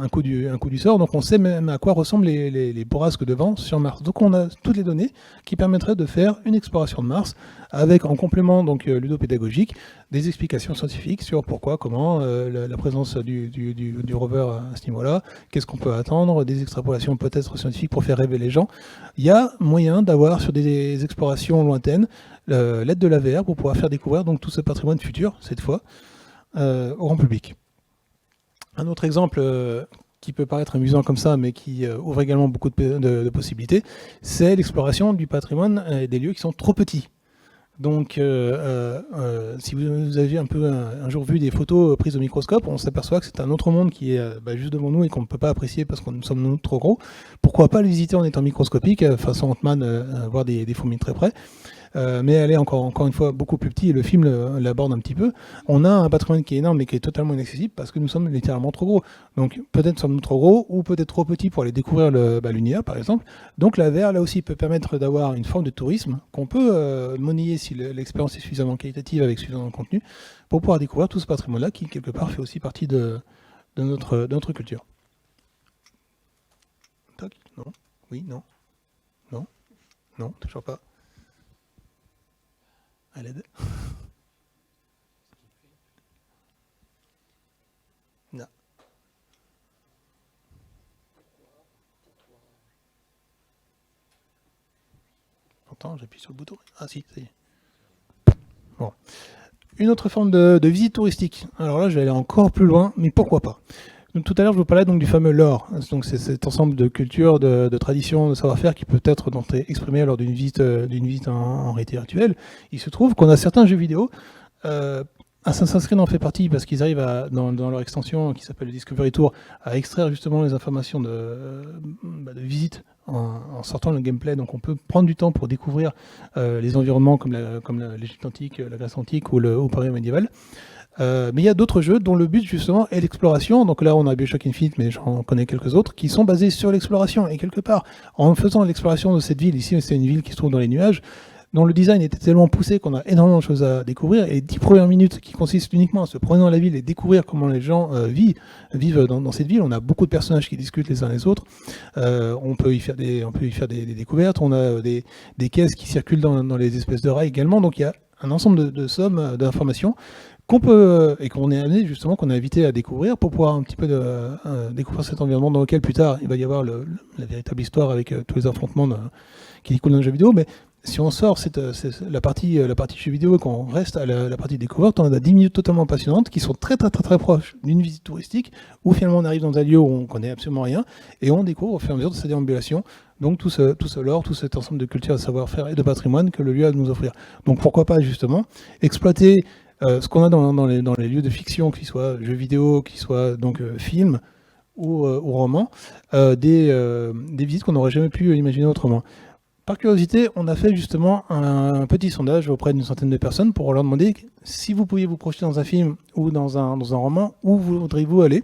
coup du sort, donc on sait même à quoi ressemblent les bourrasques de vent sur Mars. Donc on a toutes les données qui permettraient de faire une exploration de Mars, avec en complément donc ludopédagogique, des explications scientifiques sur pourquoi, comment, la présence du rover à ce niveau-là, qu'est-ce qu'on peut attendre, des extrapolations peut-être scientifiques pour faire rêver les gens. Il y a moyen d'avoir sur des explorations lointaines l'aide de la VR pour pouvoir faire découvrir donc tout ce patrimoine futur, cette fois, au grand public. Un autre exemple qui peut paraître amusant comme ça, mais qui ouvre également beaucoup de possibilités, c'est l'exploration du patrimoine et des lieux qui sont trop petits. Donc, si vous avez un jour vu des photos prises au microscope, on s'aperçoit que c'est un autre monde qui est juste devant nous et qu'on ne peut pas apprécier parce qu'on sommes nous trop gros. Pourquoi pas le visiter en étant microscopique, façon Ant-Man, voir des fourmis de très près. Mais elle est encore une fois beaucoup plus petite et le film l'aborde un petit peu. On a un patrimoine qui est énorme mais qui est totalement inaccessible parce que nous sommes littéralement trop gros. Donc peut-être sommes-nous trop gros ou peut-être trop petits pour aller découvrir l'univers par exemple. Donc la VR là aussi peut permettre d'avoir une forme de tourisme qu'on peut monnayer si l'expérience est suffisamment qualitative avec suffisamment de contenu pour pouvoir découvrir tout ce patrimoine-là qui quelque part fait aussi partie de notre culture. Toc, non, oui, non, non, non, toujours pas. À l'aide. Non. Pourtant, j'appuie sur le bouton. Ah si, ça y est. Bon. Une autre forme de visite touristique. Alors là, je vais aller encore plus loin, mais pourquoi pas. Donc, tout à l'heure, je vous parlais donc du fameux lore. Donc, c'est cet ensemble de cultures, de traditions, de savoir-faire qui peut être exprimé lors d'une visite en réalité virtuelle. Il se trouve qu'on a certains jeux vidéo Assassin's Creed en fait partie parce qu'ils arrivent dans leur extension qui s'appelle le Discovery Tour à extraire justement les informations de visite en sortant le gameplay. Donc on peut prendre du temps pour découvrir les environnements comme l'Égypte antique, la Grèce antique ou le Paris médiéval. Mais il y a d'autres jeux dont le but justement est l'exploration. Donc là on a BioShock Infinite, mais j'en connais quelques autres qui sont basés sur l'exploration. Et quelque part, en faisant l'exploration de cette ville, ici c'est une ville qui se trouve dans les nuages, dont le design était tellement poussé qu'on a énormément de choses à découvrir. Et les 10 premières minutes qui consistent uniquement à se promener dans la ville et découvrir comment les gens vivent dans cette ville. On a beaucoup de personnages qui discutent les uns les autres. On peut y faire des découvertes. On a des caisses qui circulent dans les espèces de rails également. Donc il y a un ensemble de sommes d'informations qu'on peut et qu'on est amené justement, qu'on est invité à découvrir pour pouvoir un petit peu découvrir cet environnement dans lequel plus tard il va y avoir la véritable histoire avec tous les affrontements qui découlent d'un jeu vidéo. Mais si on sort la partie jeu vidéo et qu'on reste à la partie découverte, on a 10 minutes totalement passionnantes qui sont très très très très proches d'une visite touristique où finalement on arrive dans un lieu où on connaît absolument rien et on découvre au fur et à mesure de sa déambulation donc tout ce lore, tout cet ensemble de culture, de savoir-faire et de patrimoine que le lieu a à nous offrir. Donc pourquoi pas justement exploiter ce qu'on a dans les lieux de fiction, qu'ils soient jeux vidéo, qu'ils soient donc films ou romans, des visites qu'on n'aurait jamais pu imaginer autrement. Par curiosité, on a fait justement un petit sondage auprès d'une centaine de personnes pour leur demander si vous pouviez vous projeter dans un film ou dans un roman, où voudriez-vous aller ?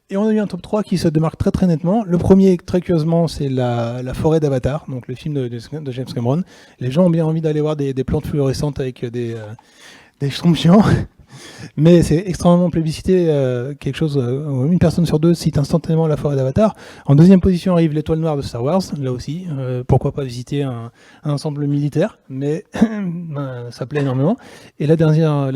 Et on a eu un top 3 qui se démarque très très nettement. Le premier, très curieusement, c'est la forêt d'Avatar, donc le film de James Cameron. Les gens ont bien envie d'aller voir des plantes fluorescentes avec des schtroumpfs géants. Mais c'est extrêmement plébiscité, quelque chose, une personne sur deux cite instantanément la forêt d'Avatar. En deuxième position arrive l'étoile noire de Star Wars, là aussi, pourquoi pas visiter un ensemble militaire, mais ça plaît énormément. Et la dernière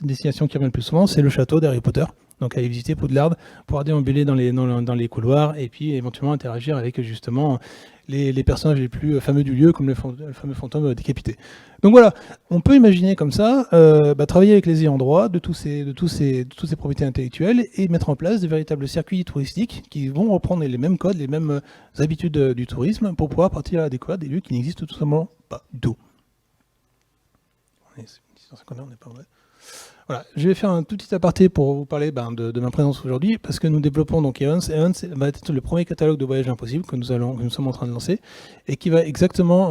destination qui revient le plus souvent, c'est le château d'Harry Potter. Donc aller visiter Poudlard, pouvoir déambuler dans les couloirs et puis éventuellement interagir avec justement les personnages les plus fameux du lieu, comme le fameux fantôme décapité. Donc voilà, on peut imaginer comme ça, travailler avec les ayants droit de toutes ces propriétés intellectuelles et mettre en place de véritables circuits touristiques qui vont reprendre les mêmes codes, les mêmes habitudes du tourisme pour pouvoir partir à la découverte des lieux qui n'existent tout simplement pas du tout. On n'est pas vrai. Voilà, je vais faire un tout petit aparté pour vous parler de ma présence aujourd'hui, parce que nous développons donc Evans. Evans va être le premier catalogue de voyages impossibles que nous sommes en train de lancer, et qui va exactement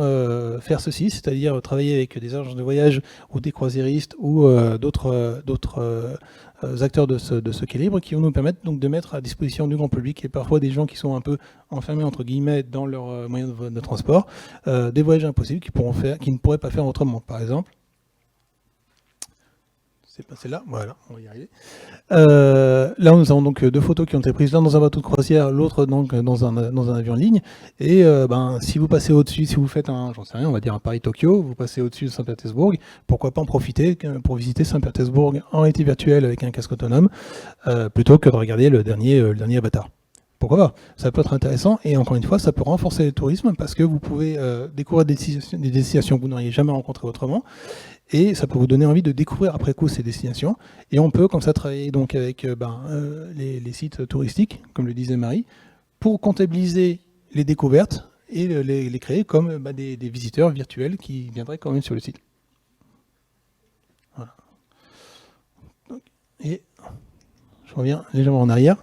faire ceci, c'est-à-dire travailler avec des agences de voyage ou des croisiéristes ou d'autres acteurs de ce calibre, qui vont nous permettre donc de mettre à disposition du grand public et parfois des gens qui sont un peu enfermés entre guillemets dans leurs moyens de transport, des voyages impossibles qu'ils ne pourraient pas faire autrement. Par exemple, c'est passé là, voilà, on va y arriver. Là, nous avons donc deux photos qui ont été prises, l'un dans un bateau de croisière, l'autre donc dans un avion en ligne. Et si vous passez au-dessus, si vous faites j'en sais rien, on va dire un Paris-Tokyo, vous passez au-dessus de Saint-Pétersbourg, pourquoi pas en profiter pour visiter Saint-Pétersbourg en réalité virtuelle avec un casque autonome, plutôt que de regarder le dernier Avatar. Pourquoi pas ? Ça peut être intéressant et encore une fois, ça peut renforcer le tourisme parce que vous pouvez découvrir des destinations que vous n'auriez jamais rencontrées autrement et ça peut vous donner envie de découvrir après coup ces destinations. Et on peut comme ça travailler donc avec les sites touristiques, comme le disait Marie, pour comptabiliser les découvertes et les créer comme des visiteurs virtuels qui viendraient quand même sur le site. Voilà. Et je reviens légèrement en arrière.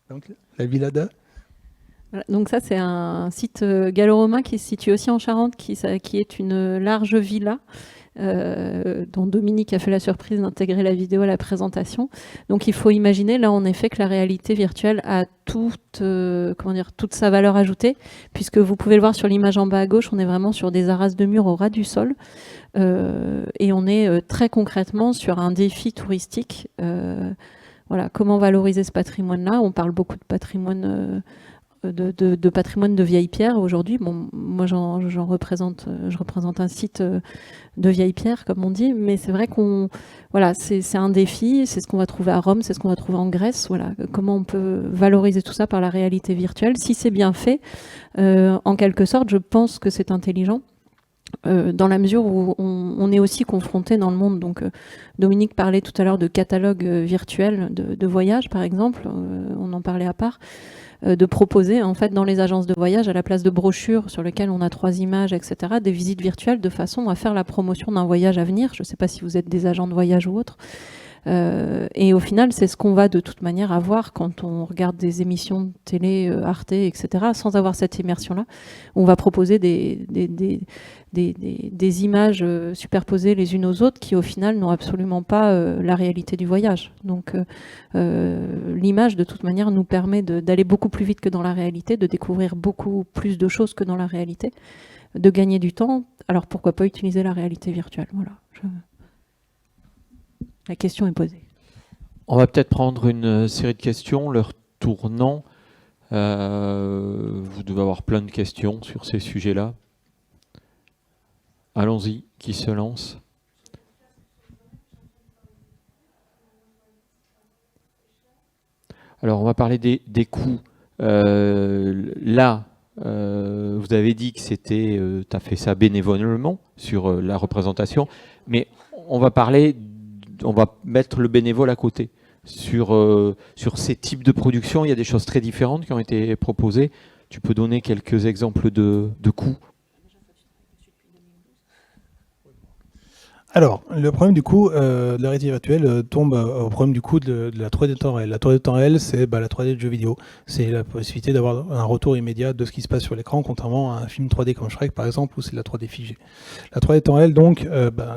Donc, la Villa de... Voilà, donc ça, c'est un site gallo-romain qui se situe aussi en Charente, qui est une large villa dont Dominique a fait la surprise d'intégrer la vidéo à la présentation. Donc il faut imaginer là en effet que la réalité virtuelle a toute sa valeur ajoutée, puisque vous pouvez le voir sur l'image en bas à gauche, on est vraiment sur des arrases de murs au ras du sol, et on est très concrètement sur un défi touristique. Voilà, comment valoriser ce patrimoine-là ? On parle beaucoup de patrimoine, de patrimoine de vieilles pierres aujourd'hui. Bon, moi, je représente un site de vieilles pierres, comme on dit, mais c'est vrai c'est un défi. C'est ce qu'on va trouver à Rome, c'est ce qu'on va trouver en Grèce. Voilà, comment on peut valoriser tout ça par la réalité virtuelle ? Si c'est bien fait, en quelque sorte, je pense que c'est intelligent. Dans la mesure où on est aussi confronté dans le monde. Donc, Dominique parlait tout à l'heure de catalogue virtuel de voyage, par exemple, on en parlait à part. de proposer en fait dans les agences de voyage, à la place de brochures sur lesquelles on a 3 images, etc., des visites virtuelles de façon à faire la promotion d'un voyage à venir. Je ne sais pas si vous êtes des agents de voyage ou autres. Et au final, c'est ce qu'on va de toute manière avoir quand on regarde des émissions de télé, Arte, etc., sans avoir cette immersion-là. On va proposer des images superposées les unes aux autres qui, au final, n'ont absolument pas la réalité du voyage. Donc, l'image, de toute manière, nous permet d'aller beaucoup plus vite que dans la réalité, de découvrir beaucoup plus de choses que dans la réalité, de gagner du temps. Alors, pourquoi pas utiliser la réalité virtuelle? Voilà. La question est posée. On va peut-être prendre une série de questions, leur tournant. Vous devez avoir plein de questions sur ces sujets-là. Allons-y, qui se lance? Alors, on va parler des coûts. Là, vous avez dit que c'était, tu as fait ça bénévolement sur la représentation, mais on va mettre le bénévole à côté. Sur ces types de productions, il y a des choses très différentes qui ont été proposées. Tu peux donner quelques exemples de coûts? Alors, le problème du coup de la réalité virtuelle tombe au problème du coup de la 3D de temps réel. La 3D de temps réel, c'est la 3D de jeux vidéo. C'est la possibilité d'avoir un retour immédiat de ce qui se passe sur l'écran, contrairement à un film 3D comme Shrek, par exemple, où c'est de la 3D figée. La 3D de temps réel, donc,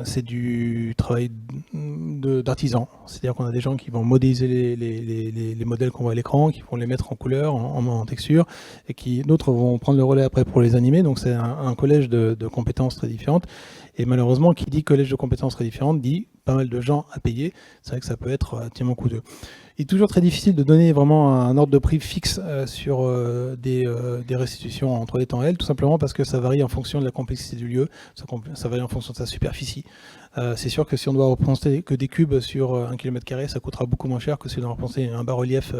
c'est du travail d'artisan. C'est-à-dire qu'on a des gens qui vont modéliser les modèles qu'on voit à l'écran, qui vont les mettre en couleur, en texture, et d'autres vont prendre le relais après pour les animer. Donc, c'est un collège de compétences très différentes. Et malheureusement, qui dit collège de compétences très différentes, dit pas mal de gens à payer. C'est vrai que ça peut être relativement coûteux. Il est toujours très difficile de donner vraiment un ordre de prix fixe sur des restitutions en 3D temps réel, tout simplement parce que ça varie en fonction de la complexité du lieu, ça varie en fonction de sa superficie. C'est sûr que si on doit représenter que des cubes sur 1 km², ça coûtera beaucoup moins cher que si on doit représenter un bas-relief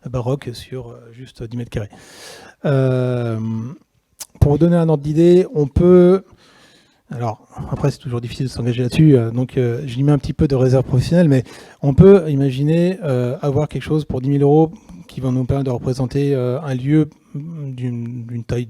baroque sur juste 10 m². Pour vous donner un ordre d'idée, on peut... Alors, après, c'est toujours difficile de s'engager là-dessus, donc je lui mets un petit peu de réserve professionnelle, mais on peut imaginer avoir quelque chose pour 10 000 € qui va nous permettre de représenter un lieu d'une taille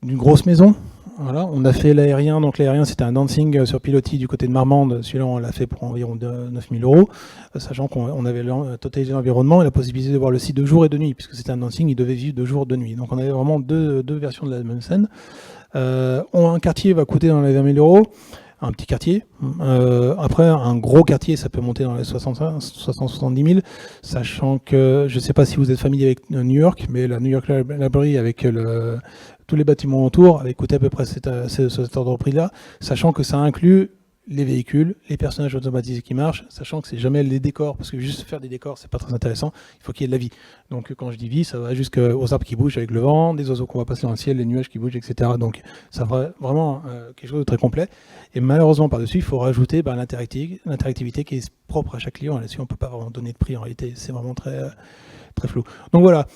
d'une grosse maison. Voilà, on a fait l'aérien, donc l'aérien c'était un dancing sur pilotis du côté de Marmande, celui-là on l'a fait pour environ 9 000 €, sachant qu'on avait totalisé l'environnement et la possibilité de voir le site de jour et de nuit, puisque c'était un dancing, il devait vivre de jour et de nuit. Donc on avait vraiment deux versions de la même scène. Un quartier va coûter dans les 20 000 €, un petit quartier. Après, un gros quartier, ça peut monter dans les 70 000, sachant que, je ne sais pas si vous êtes familier avec New York, mais la New York Library, avec tous les bâtiments autour, avait coûté à peu près cet ordre de prix-là, sachant que ça inclut les véhicules, les personnages automatisés qui marchent, sachant que c'est jamais les décors, parce que juste faire des décors, c'est pas très intéressant, il faut qu'il y ait de la vie. Donc quand je dis vie, ça va jusqu'aux arbres qui bougent avec le vent, des oiseaux qu'on va passer dans le ciel, les nuages qui bougent, etc. Donc ça va vraiment quelque chose de très complet. Et malheureusement, par-dessus, il faut rajouter l'interactivité qui est propre à chaque client. Là-dessus, on peut pas vraiment donner de prix, en réalité, c'est vraiment très, très flou. Donc voilà.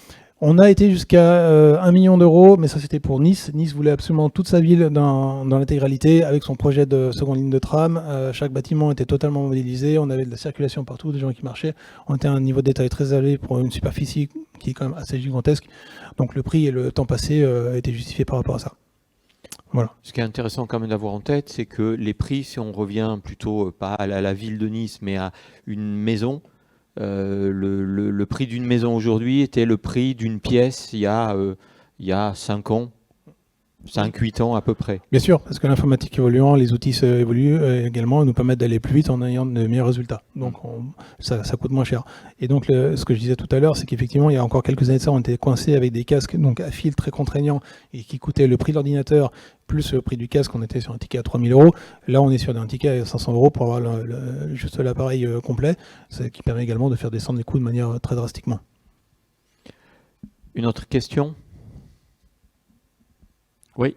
On a été jusqu'à 1 million d'euros, mais ça c'était pour Nice. Nice voulait absolument toute sa ville dans l'intégralité, avec son projet de seconde ligne de tram. Chaque bâtiment était totalement modélisé, on avait de la circulation partout, des gens qui marchaient. On était à un niveau de détail très élevé pour une superficie qui est quand même assez gigantesque. Donc le prix et le temps passé étaient justifiés par rapport à ça. Voilà. Ce qui est intéressant quand même d'avoir en tête, c'est que les prix, si on revient plutôt pas à la ville de Nice, mais à une maison, le prix d'une maison aujourd'hui était le prix d'une pièce il y a 5 ans, 5-8 ans à peu près. Bien sûr, parce que l'informatique évoluant, les outils évoluent également et nous permettent d'aller plus vite en ayant de meilleurs résultats. Donc ça coûte moins cher. Et donc ce que je disais tout à l'heure, c'est qu'effectivement, il y a encore quelques années de ça, on était coincé avec des casques donc à fil très contraignants et qui coûtaient le prix de l'ordinateur plus le prix du casque. On était sur un ticket à 3 000 €. Là, on est sur un ticket à 500 € pour avoir juste l'appareil complet, ce qui permet également de faire descendre les coûts de manière très drastiquement. Une autre question ? Oui.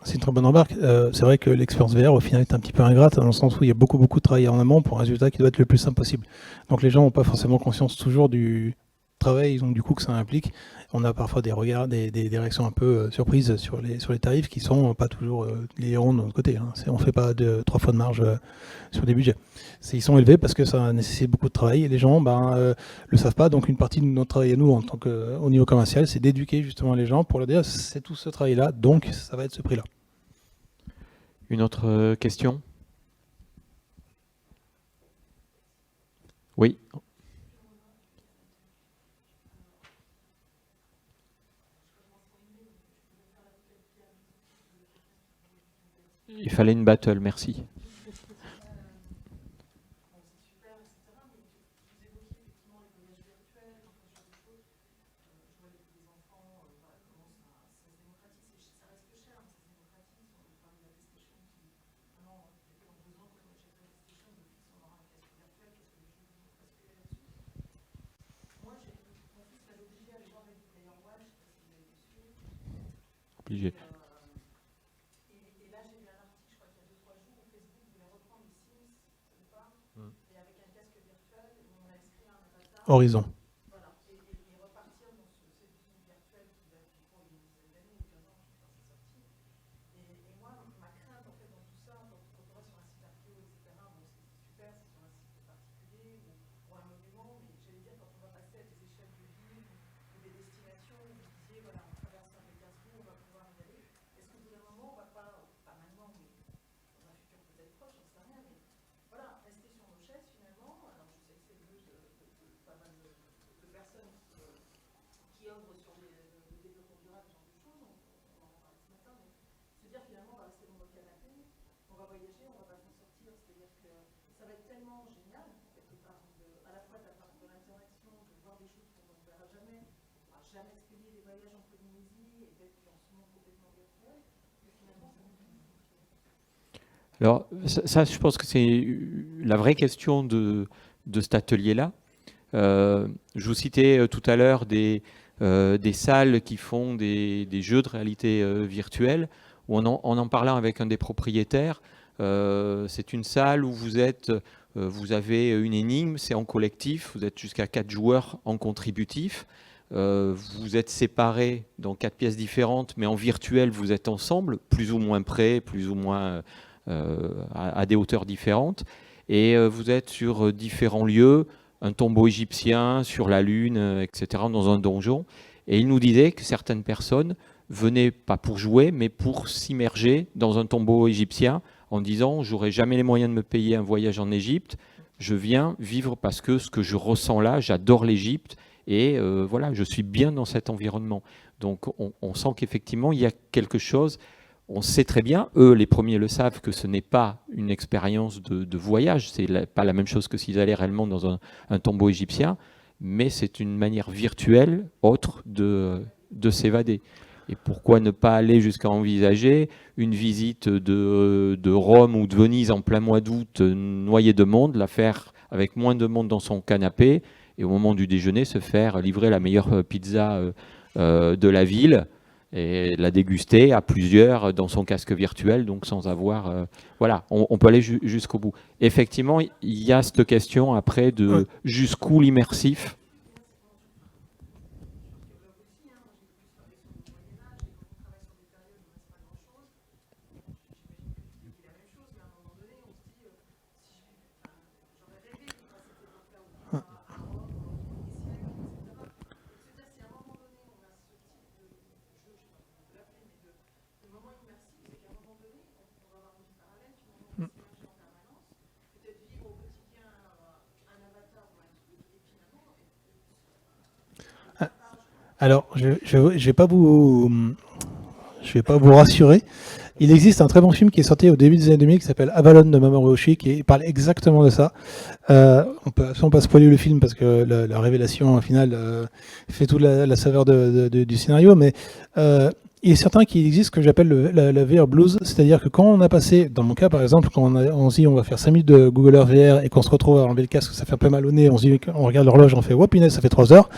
C'est une très bonne remarque. C'est vrai que l'expérience VR, au final, est un petit peu ingrate, dans le sens où il y a beaucoup de travail en amont pour un résultat qui doit être le plus simple possible. Donc les gens n'ont pas forcément conscience toujours du travail donc, du coup que ça implique. On a parfois des regards, des réactions un peu surprises sur les tarifs qui sont pas toujours les héros de notre côté. Hein. On ne fait pas 3 fois de marge sur des budgets. Ils sont élevés parce que ça nécessite beaucoup de travail et les gens le savent pas. Donc une partie de notre travail à nous en tant qu'au niveau commercial, c'est d'éduquer justement les gens pour leur dire c'est tout ce travail-là, donc ça va être ce prix-là. Une autre question? Oui. Il fallait une battle, merci. Obligé. Horizon. Alors, ça, je pense que c'est la vraie question de cet atelier-là. Je vous citais tout à l'heure des salles qui font des jeux de réalité virtuelle, où en parlant avec un des propriétaires, c'est une salle où vous avez une énigme, c'est en collectif, vous êtes jusqu'à 4 joueurs en contributif, vous êtes séparés dans 4 pièces différentes, mais en virtuel, vous êtes ensemble, plus ou moins près, plus ou moins à des hauteurs différentes, et vous êtes sur différents lieux, un tombeau égyptien, sur la Lune, etc., dans un donjon. Et il nous disait que certaines personnes venaient pas pour jouer, mais pour s'immerger dans un tombeau égyptien en disant « j'aurai jamais les moyens de me payer un voyage en Égypte, je viens vivre parce que ce que je ressens là, j'adore l'Égypte, et voilà, je suis bien dans cet environnement ». Donc on sent qu'effectivement, il y a quelque chose. On sait très bien, eux, les premiers le savent, que ce n'est pas une expérience de voyage. C'est pas la même chose que s'ils allaient réellement dans un tombeau égyptien. mais c'est une manière virtuelle autre de s'évader. Et pourquoi ne pas aller jusqu'à envisager une visite de Rome ou de Venise en plein mois d'août, noyée de monde, la faire avec moins de monde dans son canapé, et au moment du déjeuner, se faire livrer la meilleure pizza de la ville, et la déguster à plusieurs dans son casque virtuel, donc sans avoir... voilà, on peut aller jusqu'au bout. Effectivement, il y a cette question après de jusqu'où l'immersif. Alors, je vais pas vous rassurer. Il existe un très bon film qui est sorti au début des années 2000 qui s'appelle Avalon de Mamoru Oshii, qui parle exactement de ça. On peut absolument pas spoiler le film parce que la révélation finale fait toute la saveur du scénario, mais il est certain qu'il existe ce que j'appelle la VR blues, c'est-à-dire que quand on a passé, dans mon cas par exemple, quand on se dit on va faire 5 minutes de Google Earth VR et qu'on se retrouve à enlever le casque, ça fait un peu mal au nez, on regarde l'horloge, on fait « Wopinette, ça fait 3 heures »,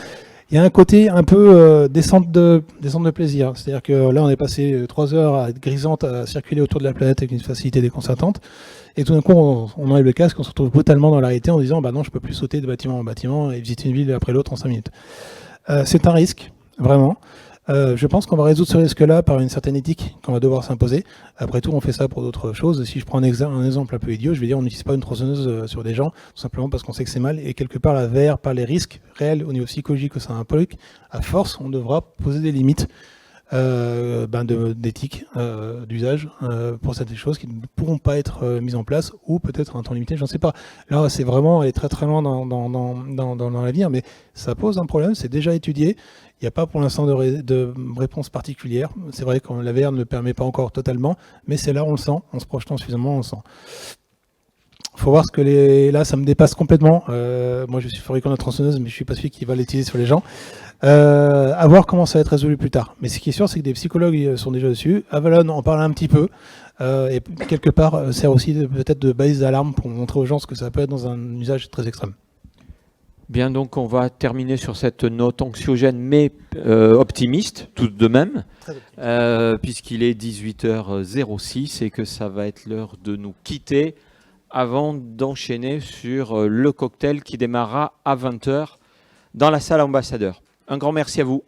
il y a un côté un peu descente de plaisir. C'est-à-dire que là, on est passé 3 heures à être grisante, à circuler autour de la planète avec une facilité déconcertante. Et tout d'un coup, on enlève le casque, on se retrouve brutalement dans la réalité en disant bah non, je peux plus sauter de bâtiment en bâtiment et visiter une ville après l'autre en 5 minutes. C'est un risque, vraiment. Je pense qu'on va résoudre ce risque-là par une certaine éthique qu'on va devoir s'imposer. Après tout, on fait ça pour d'autres choses. Si je prends un exemple un peu idiot, je vais dire on n'utilise pas une tronçonneuse sur des gens, tout simplement parce qu'on sait que c'est mal. Et quelque part, la VR, par les risques réels au niveau psychologique que ça implique, à force, on devra poser des limites d'éthique, d'usage pour certaines choses qui ne pourront pas être mises en place ou peut-être à un temps limité, j'en sais pas. Là, c'est vraiment aller très très loin dans l'avenir, mais ça pose un problème, c'est déjà étudié. Il n'y a pas pour l'instant de réponse particulière. C'est vrai que la VR ne le permet pas encore totalement, mais c'est là, on le sent, en se projetant suffisamment, on le sent. Faut voir ce que là, ça me dépasse complètement. Moi, je suis fabricant de tronçonneuse, mais je suis pas celui qui va l'utiliser sur les gens. À voir comment ça va être résolu plus tard. Mais ce qui est sûr, c'est que des psychologues sont déjà dessus. Avalon en parle un petit peu. Et quelque part, sert aussi peut-être de balise d'alarme pour montrer aux gens ce que ça peut être dans un usage très extrême. Bien, donc on va terminer sur cette note anxiogène, mais optimiste tout de même, puisqu'il est 18h06 et que ça va être l'heure de nous quitter avant d'enchaîner sur le cocktail qui démarrera à 20h dans la salle ambassadeur. Un grand merci à vous.